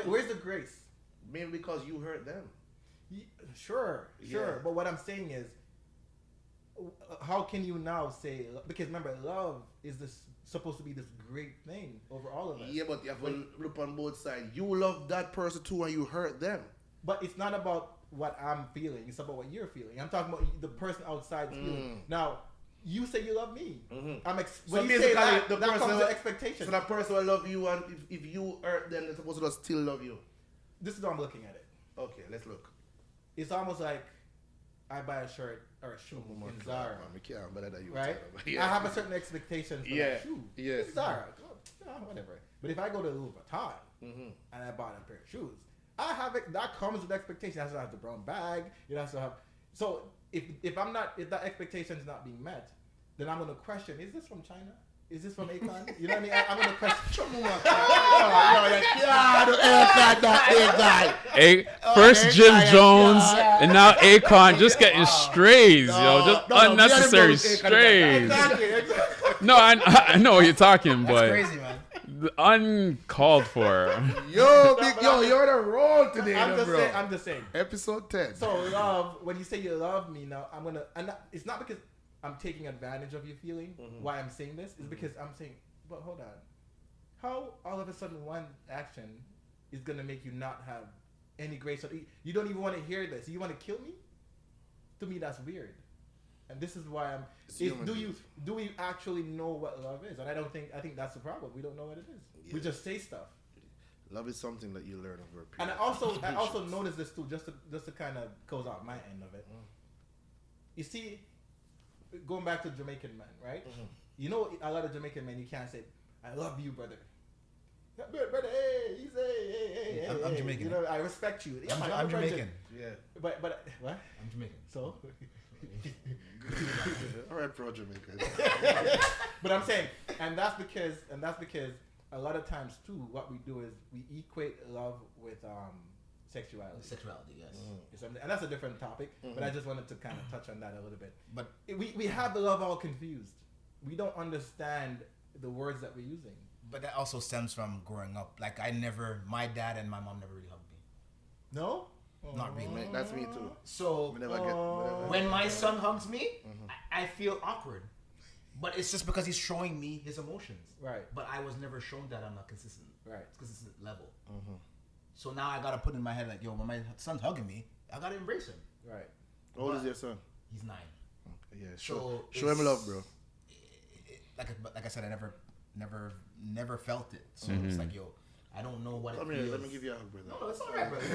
Where's the grace? Maybe because you hurt them. Sure. But what I'm saying is, how can you now say, because remember, love is supposed to be this great thing over all of us. Yeah, but you have to look on both sides. You love that person too and you hurt them. But it's not about what I'm feeling. It's about what you're feeling. I'm talking about the person outside's feeling. Now, you say you love me. When you say that, that comes with expectation. So that person will love you, and if you hurt them, they're supposed to still love you. This is how I'm looking at it. Okay, let's look. It's almost like I buy a shirt or a shoe in Zara. Right? I have a certain expectation for that shoe. It's Zara. Whatever. But if I go to Louis Vuitton and I bought a pair of shoes, I have it. That comes with expectation. I have to have the brown bag. You have to have. So if that expectation is not being met, then I'm gonna question: is this from China? Is this from Akon? You know what I mean? I'm gonna question. First Jim Jones and now Akon just getting strays, just unnecessary strays. No, I know what you're talking, but crazy, man. Uncalled for. You're the roll today, I'm just saying. Episode 10. So love, when you say you love me now, it's not because I'm taking advantage of your feeling. Why I'm saying this is because I'm saying, but hold on, how all of a sudden one action is gonna make you not have any grace? You don't even want to hear this. You want to kill me? To me, that's weird. And this is why do we actually know what love is? And I think that's the problem. We don't know what it is. Yeah. We just say stuff. Love is something that you learn over a period. And I also noticed this too, just to kind of close out my end of it. You see, going back to Jamaican men, right? You know, a lot of Jamaican men, you can't say, "I love you, brother." Brother, hey, I'm Jamaican. You know, I respect you. Yeah, I'm Jamaican. Yeah. But what? I'm Jamaican. So All right, pro Jamaican. But I'm saying, and that's because a lot of times too, what we do is we equate love with sexuality. Sexuality, yes. And that's a different topic. But I just wanted to kind of touch on that a little bit. But We have the love all confused. We don't understand the words that we're using. But that also stems from growing up. Like my dad and my mom never really hugged me. No? Not really. Mate, that's me too. So when my son hugs me, I feel awkward. But it's just because he's showing me his emotions. Right. But I was never shown that on a consistent level. Mm-hmm. So now I gotta put in my head like, yo, when my son's hugging me, I gotta embrace him. Right. How old is your son? He's 9. Yeah, So show him love, bro. Like I said, I never felt it. So it's like, yo, I don't know what it feels. Let me give you a hug, brother. No, it's all right, brother.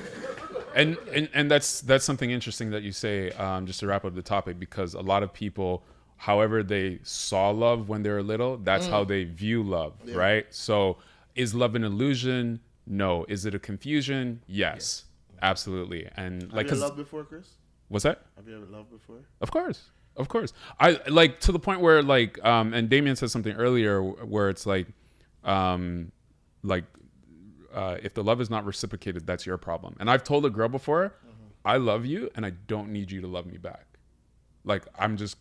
And that's something interesting that you say, just to wrap up the topic, because a lot of people, however they saw love when they were little, that's how they view love, right? So is love an illusion? No. Is it a confusion? Yes, absolutely. And Have you loved before, Chris? What's that? Have you ever loved before? Of course. I like, to the point where like, and Damion said something earlier where it's like, if the love is not reciprocated, that's your problem. And I've told a girl before, I love you and I don't need you to love me back. Like, I'm just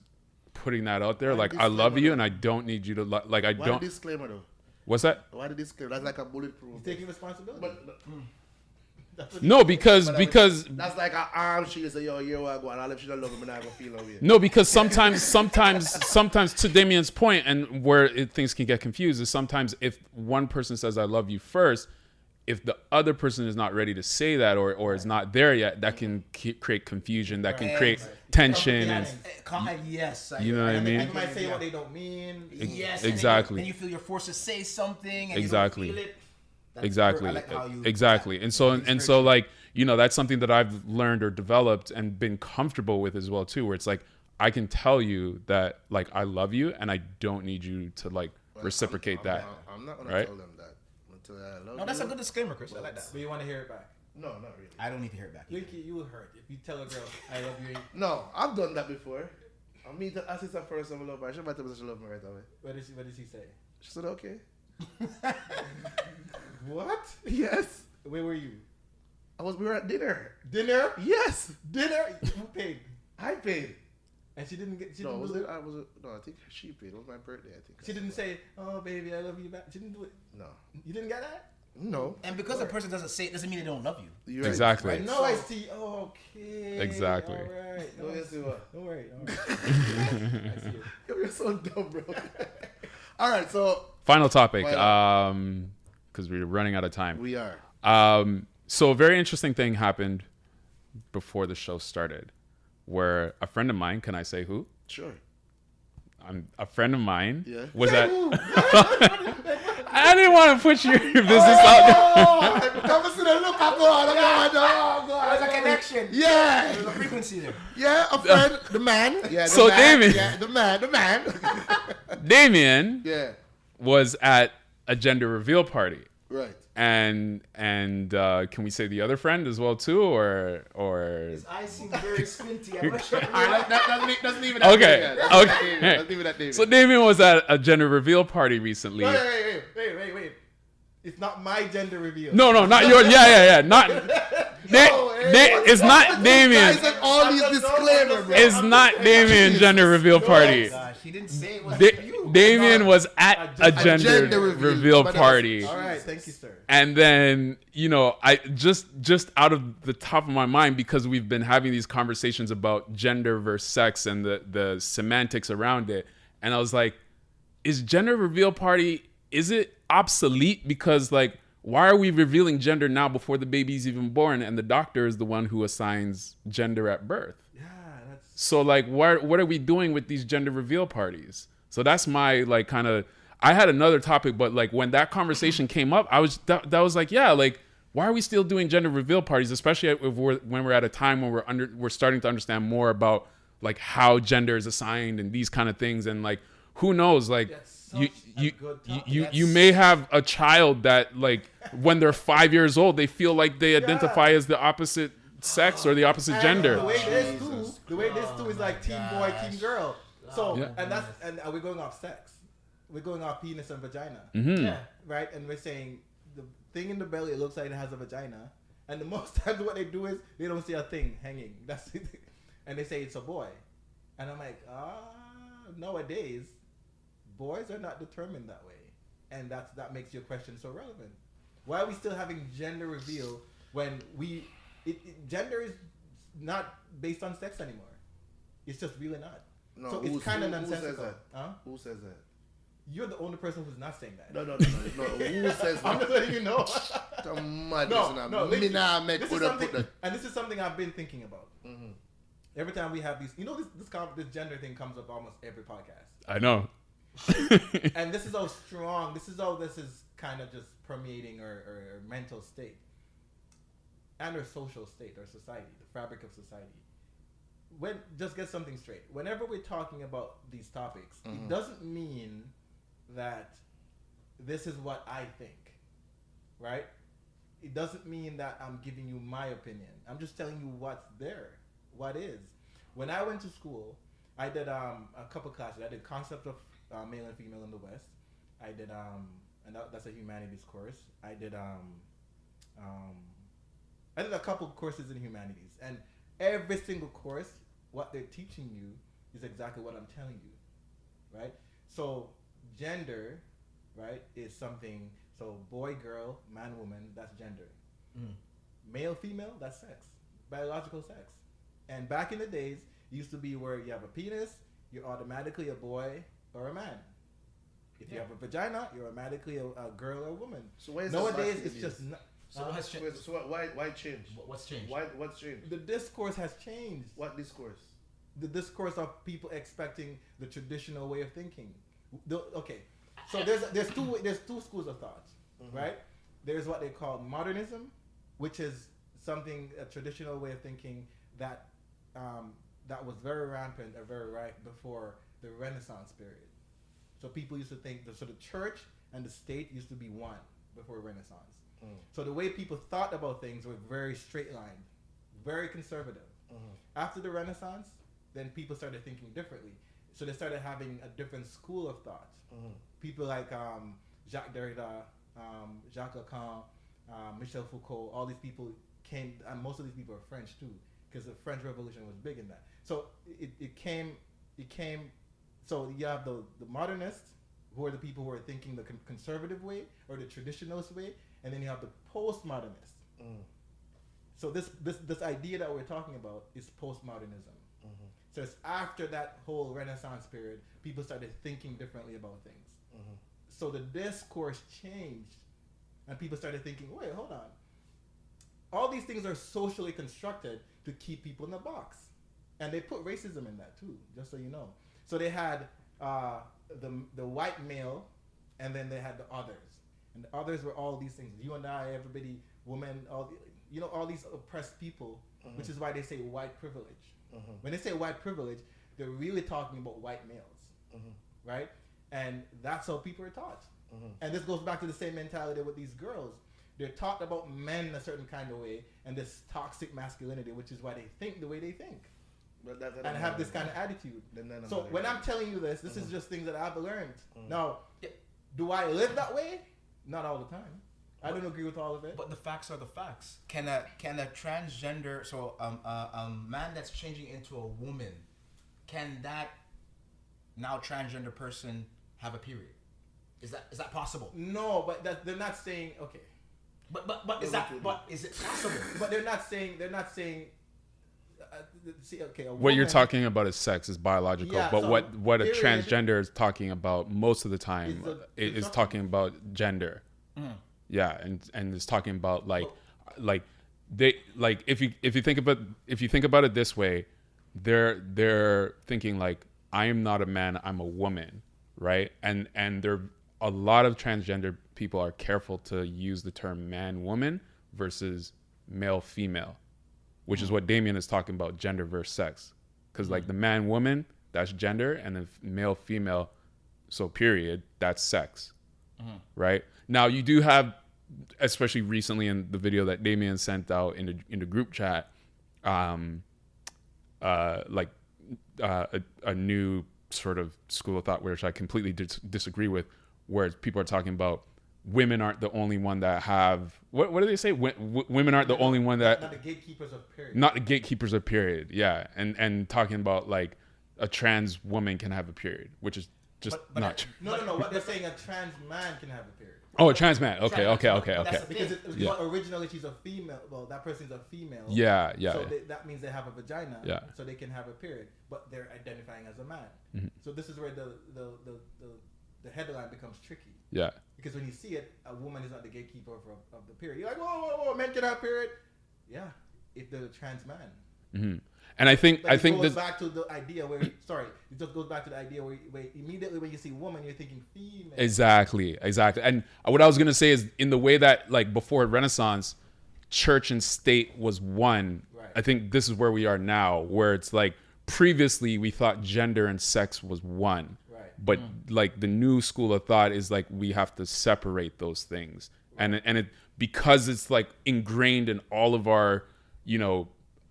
putting that out there. Like, I love you and I don't need you to like, I Why don't. the disclaimer though? What's that? Why the disclaimer? That's like a bulletproof. He's taking responsibility. No, because that's like an arm shield. Say, yo, you're going. I'll if she don't love him, I'm not gonna feel no way. no, because sometimes to Damien's point, and where things can get confused is sometimes if one person says I love you first, if the other person is not ready to say that or is not there yet, that can create confusion, that can create tension, and yes, you know what I mean. People might say what they don't mean. Yes, exactly. And then you feel you're forced to say something. And Exactly. You don't feel it. Exactly. I like how you, exactly. And so like, you know, that's something that I've learned or developed and been comfortable with as well too, where it's like, I can tell you that like, I love you and I don't need you to like reciprocate that. I'm not gonna right? tell them that until I love you. No, that's a good disclaimer, Chris. I like that. But you want to hear it back. No, not really. I don't need to hear it back. Linky, you will hurt if you tell a girl I love you. No, I've done that before. I meet her as it's her first time I love her. She might tell me she love me right away. What did she say? She said, okay. What? Yes. Where were you? We were at dinner. Dinner? Yes. Dinner? Who paid? I paid. And she didn't get. No, I think she paid. It was my birthday, I think. She didn't say, "Oh, baby, I love you back." She didn't do it. No. You didn't get that? No. And because the person doesn't say it, doesn't mean they don't love you. You're Exactly. Right. No, I see. Oh, okay. Exactly. All right. No, you see what? Don't worry. All right. I see it. Yo, you're so dumb, bro. All right, so Final topic, because we're running out of time. we are. So a very interesting thing happened before the show started, where a friend of mine, can I say who? Sure. A friend of mine Yeah. was at. I didn't want to put your business out there. Come see the look I go on. There's a connection. Yeah. There's a frequency there. Yeah, a friend, the man. Yeah, the So man. David. Yeah, the man. Damion Yeah. was at a gender reveal party, Right. and can we say the other friend as well too, or? His eyes seem very squinty. I'm not sure. All right, let's leave it at Okay. David. Okay. Let's leave it at David. So Damion was at a gender reveal party recently. Wait. It's not my gender reveal. No, not yours. Yeah. Not. It's not Damion. Guys, all these disclaimers, bro. It's not Damion gender reveal party. Gosh, he didn't say it was you. Damion was at a gender gender reveal reveal. party. All right. Thank you, sir. And then, you know, I just out of the top of my mind, because we've been having these conversations about gender versus sex and the semantics around it. And I was like, is gender reveal party, is it obsolete? Because like, why are we revealing gender now before the baby's even born? And the doctor is the one who assigns gender at birth. Yeah, that's. So like, what are we doing with these gender reveal parties? So that's my like kind of. I had another topic, but like when that conversation came up, I was that was like, yeah, like why are we still doing gender reveal parties, especially if when we're at a time when we're starting to understand more about like how gender is assigned and these kind of things, and like who knows, like you may have a child that like when they're 5 years old they feel like they identify as the opposite sex or the opposite And gender. The way this Jesus too is like team boy, team girl. So Yeah. and we're going off sex. We're going off penis and vagina. Mm-hmm. Yeah, right. And we're saying the thing in the belly, it looks like it has a vagina. And the most times what they do is they don't see a thing hanging. That's it. And they say it's a boy. And I'm like, nowadays, boys are not determined that way. And that makes your question so relevant. Why are we still having gender reveal when gender is not based on sex anymore? It's just really not. No, So it's kind of nonsensical. Who says that? Huh? Who says that? You're the only person who's not saying that. No. Who says I'm that? just letting you know. And this is something I've been thinking about. Mm-hmm. Every time we have these, this gender thing comes up almost every podcast. I know. And this is how strong, this is kind of just permeating our mental state and our social state, our society, the fabric of society. Just get something straight. Whenever we're talking about these topics, it doesn't mean that this is what I think, right? It doesn't mean that I'm giving you my opinion. I'm just telling you what's there, what is. When I went to school, I did a couple classes. I did concept of male and female in the West. I did and that's a humanities course. I did a couple courses in humanities, and every single course, what they're teaching you is exactly what I'm telling you, right? So gender, right, is something. So boy, girl, man, woman, that's gender. Male, female, that's sex, biological sex. And back in the days, it used to be where you have a penis, you're automatically a boy or a man. If you have a vagina, you're automatically a girl or a woman. So why is nowadays it's just not. So what has changed? So why change? What's changed? What's changed? The discourse has changed. What discourse? The discourse of people expecting the traditional way of thinking. Okay, so there's two schools of thought, right? There's what they call modernism, which is a traditional way of thinking that was very rampant or very rife before the Renaissance period. So people used to think the church and the state used to be one before Renaissance. So the way people thought about things were very straight lined, very conservative. After the Renaissance, then people started thinking differently. So they started having a different school of thought. People like Jacques Derrida, Jacques Lacan, Michel Foucault, all these people came, and most of these people are French too, because the French Revolution was big in that. So it came. So you have the modernists, who are the people who are thinking the conservative way or the traditionalist way, and then you have the postmodernists. So this idea that we're talking about is postmodernism. So it's after that whole Renaissance period, people started thinking differently about things. So the discourse changed, and people started thinking, wait, hold on. All these things are socially constructed to keep people in a box. And they put racism in that too, just so you know. So they had the white male, and then they had the others. And the others were all these things. You and I, everybody, women, all these oppressed people, which is why they say white privilege. When they say white privilege, they're really talking about white males, right? And that's how people are taught. And this goes back to the same mentality with these girls. They're taught about men in a certain kind of way, and this toxic masculinity, which is why they think the way they think. And have this kind of attitude. So when I'm telling you this is just things that I've learned. Now, do I live that way? Not all the time. I don't agree with all of it. But the facts are the facts. Can a transgender, so a man that's changing into a woman, can that now transgender person have a period? Is that possible? No, but they're not saying okay. But is it possible? But they're not saying. See, okay. What you're talking about is sex, is biological. Yeah, but so what a transgender is talking about most of the time is something. talking about gender. Yeah, and it's talking about like if you think about it this way, they're thinking like, I am not a man, I'm a woman, right? And there a lot of transgender people are careful to use the term man woman versus male female, which is what Damion is talking about, gender versus sex. Because like the man woman, that's gender, and the male female, so period, that's sex. Right? Now you do have, especially recently in the video that Damion sent out in the group chat, like a new sort of school of thought, which I completely disagree with, where people are talking about women aren't the only one that have what do they say? Women aren't the only one that not the gatekeepers of period. Not the gatekeepers of period, yeah, and talking about like a trans woman can have a period, which is just not true. No. What they're saying, a trans man can have a period. Oh, a trans man. Okay. Because originally she's a female. Well, that person's a female. Yeah. So that means they have a vagina. Yeah. So they can have a period, but they're identifying as a man. Mm-hmm. So this is where the headline becomes tricky. Yeah. Because when you see it, a woman is not the gatekeeper of the period. You're like, whoa, men can have period. Yeah, if they're a trans man. Mm-hmm. And I think it goes back to the idea where it just goes back to the idea where immediately when you see woman, you're thinking female. Exactly. And what I was gonna say is, in the way that like before Renaissance, church and state was one. Right. I think this is where we are now, where it's like previously we thought gender and sex was one. Right. But like the new school of thought is like we have to separate those things, right. and it because it's like ingrained in all of our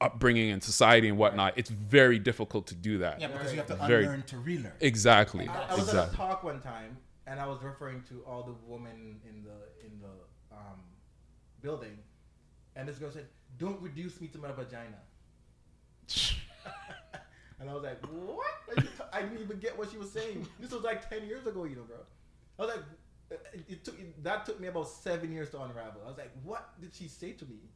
upbringing and society and whatnot, right. It's very difficult to do that. Yeah, because you have to unlearn to relearn. Exactly. I was at a talk one time, and I was referring to all the women in the building, and this girl said, "Don't reduce me to my vagina." And I was like, "What?" I didn't even get what she was saying. This was like 10 years ago, bro. I was like, that took me about 7 years to unravel. I was like, "What did she say to me?"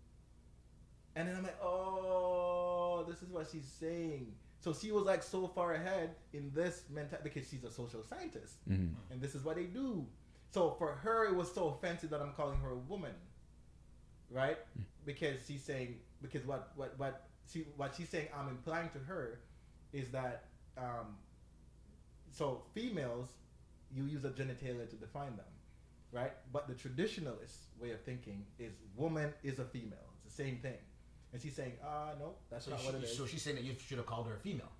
And then I'm like, oh, this is what she's saying. So she was like so far ahead in this mentality because she's a social scientist. Mm-hmm. And this is what they do. So for her, it was so offensive that I'm calling her a woman. Right? Because she's saying, because what she's saying I'm implying to her is that, so females, you use a genitalia to define them. Right? But the traditionalist way of thinking is woman is a female. It's the same thing. And she's saying, no, that's not what it is. So she's saying that you should have called her a female.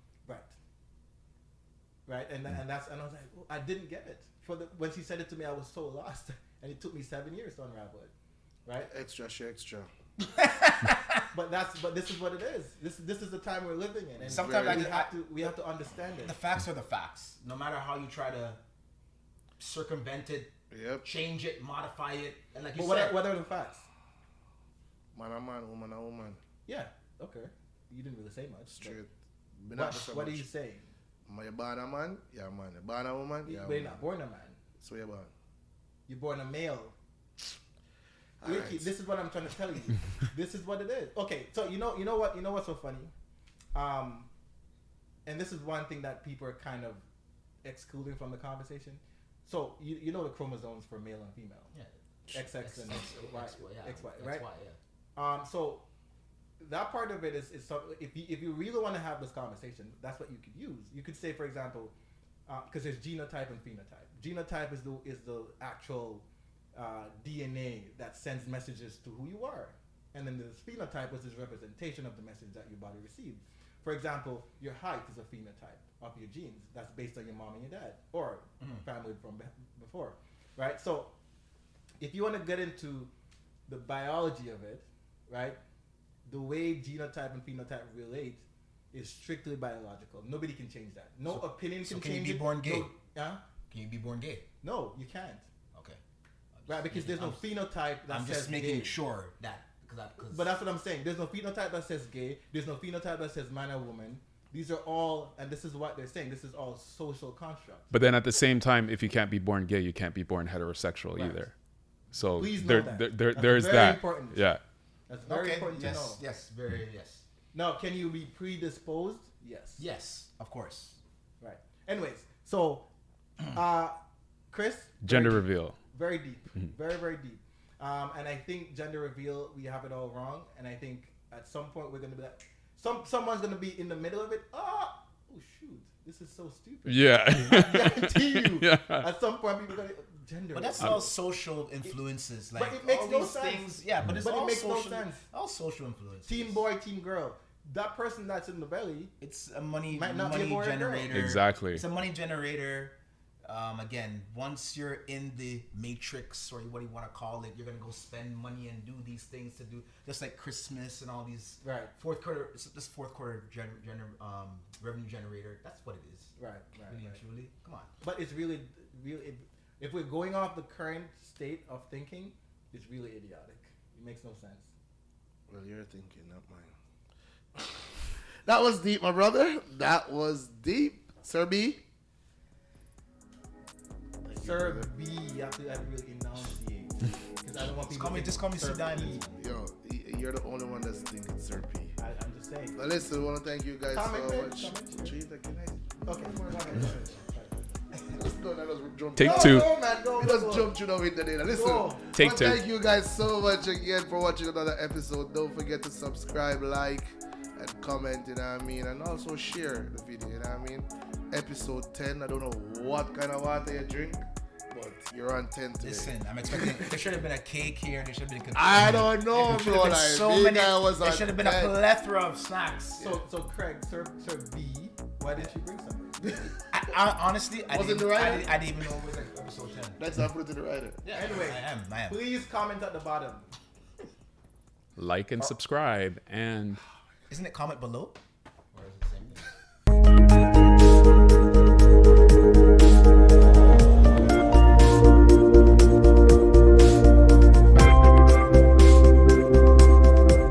Right. And and I was like, well, I didn't get it. When she said it to me, I was so lost. And it took me 7 years to unravel it. Right? Extra. But this is what it is. This is the time we're living in. And sometimes we have to understand it. The facts are the facts. No matter how you try to circumvent it, change it, modify it, and like you said. What are the facts? Man a man, woman a woman. Yeah, okay. You didn't really say much. Straight. What are you saying? You're born a man, you're a man. You're born a woman, you're a woman. But you're not born a man. So you're born. You're born a male. Linky, this is what I'm trying to tell you. This is what it is. Okay, so you know what's so funny? And this is one thing that people are kind of excluding from the conversation. So you know the chromosomes for male and female. Yeah. XX and Y, XY, right? XY, yeah. So that part of it is something. If you really want to have this conversation, that's what you could use. You could say, for example, because there's genotype and phenotype. Genotype is the actual DNA that sends messages to who you are, and then there's phenotype, which is representation of the message that your body receives. For example, your height is a phenotype of your genes. That's based on your mom and your dad or family from before, right? So if you want to get into the biology of it, right, the way genotype and phenotype relate is strictly biological. Nobody can change that. No opinion can change it. Can you be born gay? Can you be born gay? No, you can't. Okay. Right, because there's no phenotype that says gay. I'm just making sure that. But that's what I'm saying. There's no phenotype that says gay. There's no phenotype that says man or woman. These are all, and this is what they're saying, this is all social constructs. But then at the same time, if you can't be born gay, you can't be born heterosexual either. So there's that. Important. Yeah. That's very important to know. Yes, yes. Now, can you be predisposed? Yes. Yes, of course. Right. Anyways, so, Chris? Gender reveal. Very deep. Very, very deep. And I think gender reveal, we have it all wrong. And I think at some point we're going to be like, someone's going to be in the middle of it. Oh, shoot. This is so stupid. Yeah. I guarantee you. Yeah. At some point people are going to gender. But that's all social influences. But it makes no sense. Yeah, but it's all it makes social, no sense. All social influences. Team boy, team girl. That person that's in the belly. It's a money generator. Exactly. It's a money generator. Again, once you're in the matrix or what you want to call it, you're gonna go spend money and do these things to do, just like Christmas and all these. Right. Fourth quarter revenue generator. That's what it is. Right. Really and truly. Come on. But it's really, if we're going off the current state of thinking, it's really idiotic. It makes no sense. Well, you're thinking, not mine. That was deep, my brother. That was deep. Sir B. Sir B, you have to really enunciate. Because I don't want people just call me Sir Diamond. Yo, you're the only one that's thinking Sir P. I'm just saying. But listen, I want to thank you guys so much. Okay. Take two. We just jumped through the window there. Listen, Take two. Thank you guys so much again for watching another episode. Don't forget to subscribe, like, and comment, you know what I mean? And also share the video, you know what I mean? Episode 10, I don't know what kind of water you drink, but you're on 10 today. Listen, I'm expecting, there should have been a cake here, there should have been I don't know, there bro. there should have been a plethora of snacks. So Craig, Sir B, why didn't you bring some? I honestly, I didn't even know it was like episode 10. Let's not put it to the writer. Yeah, anyway, I am. Please comment at the bottom. Like and subscribe, and isn't it comment below?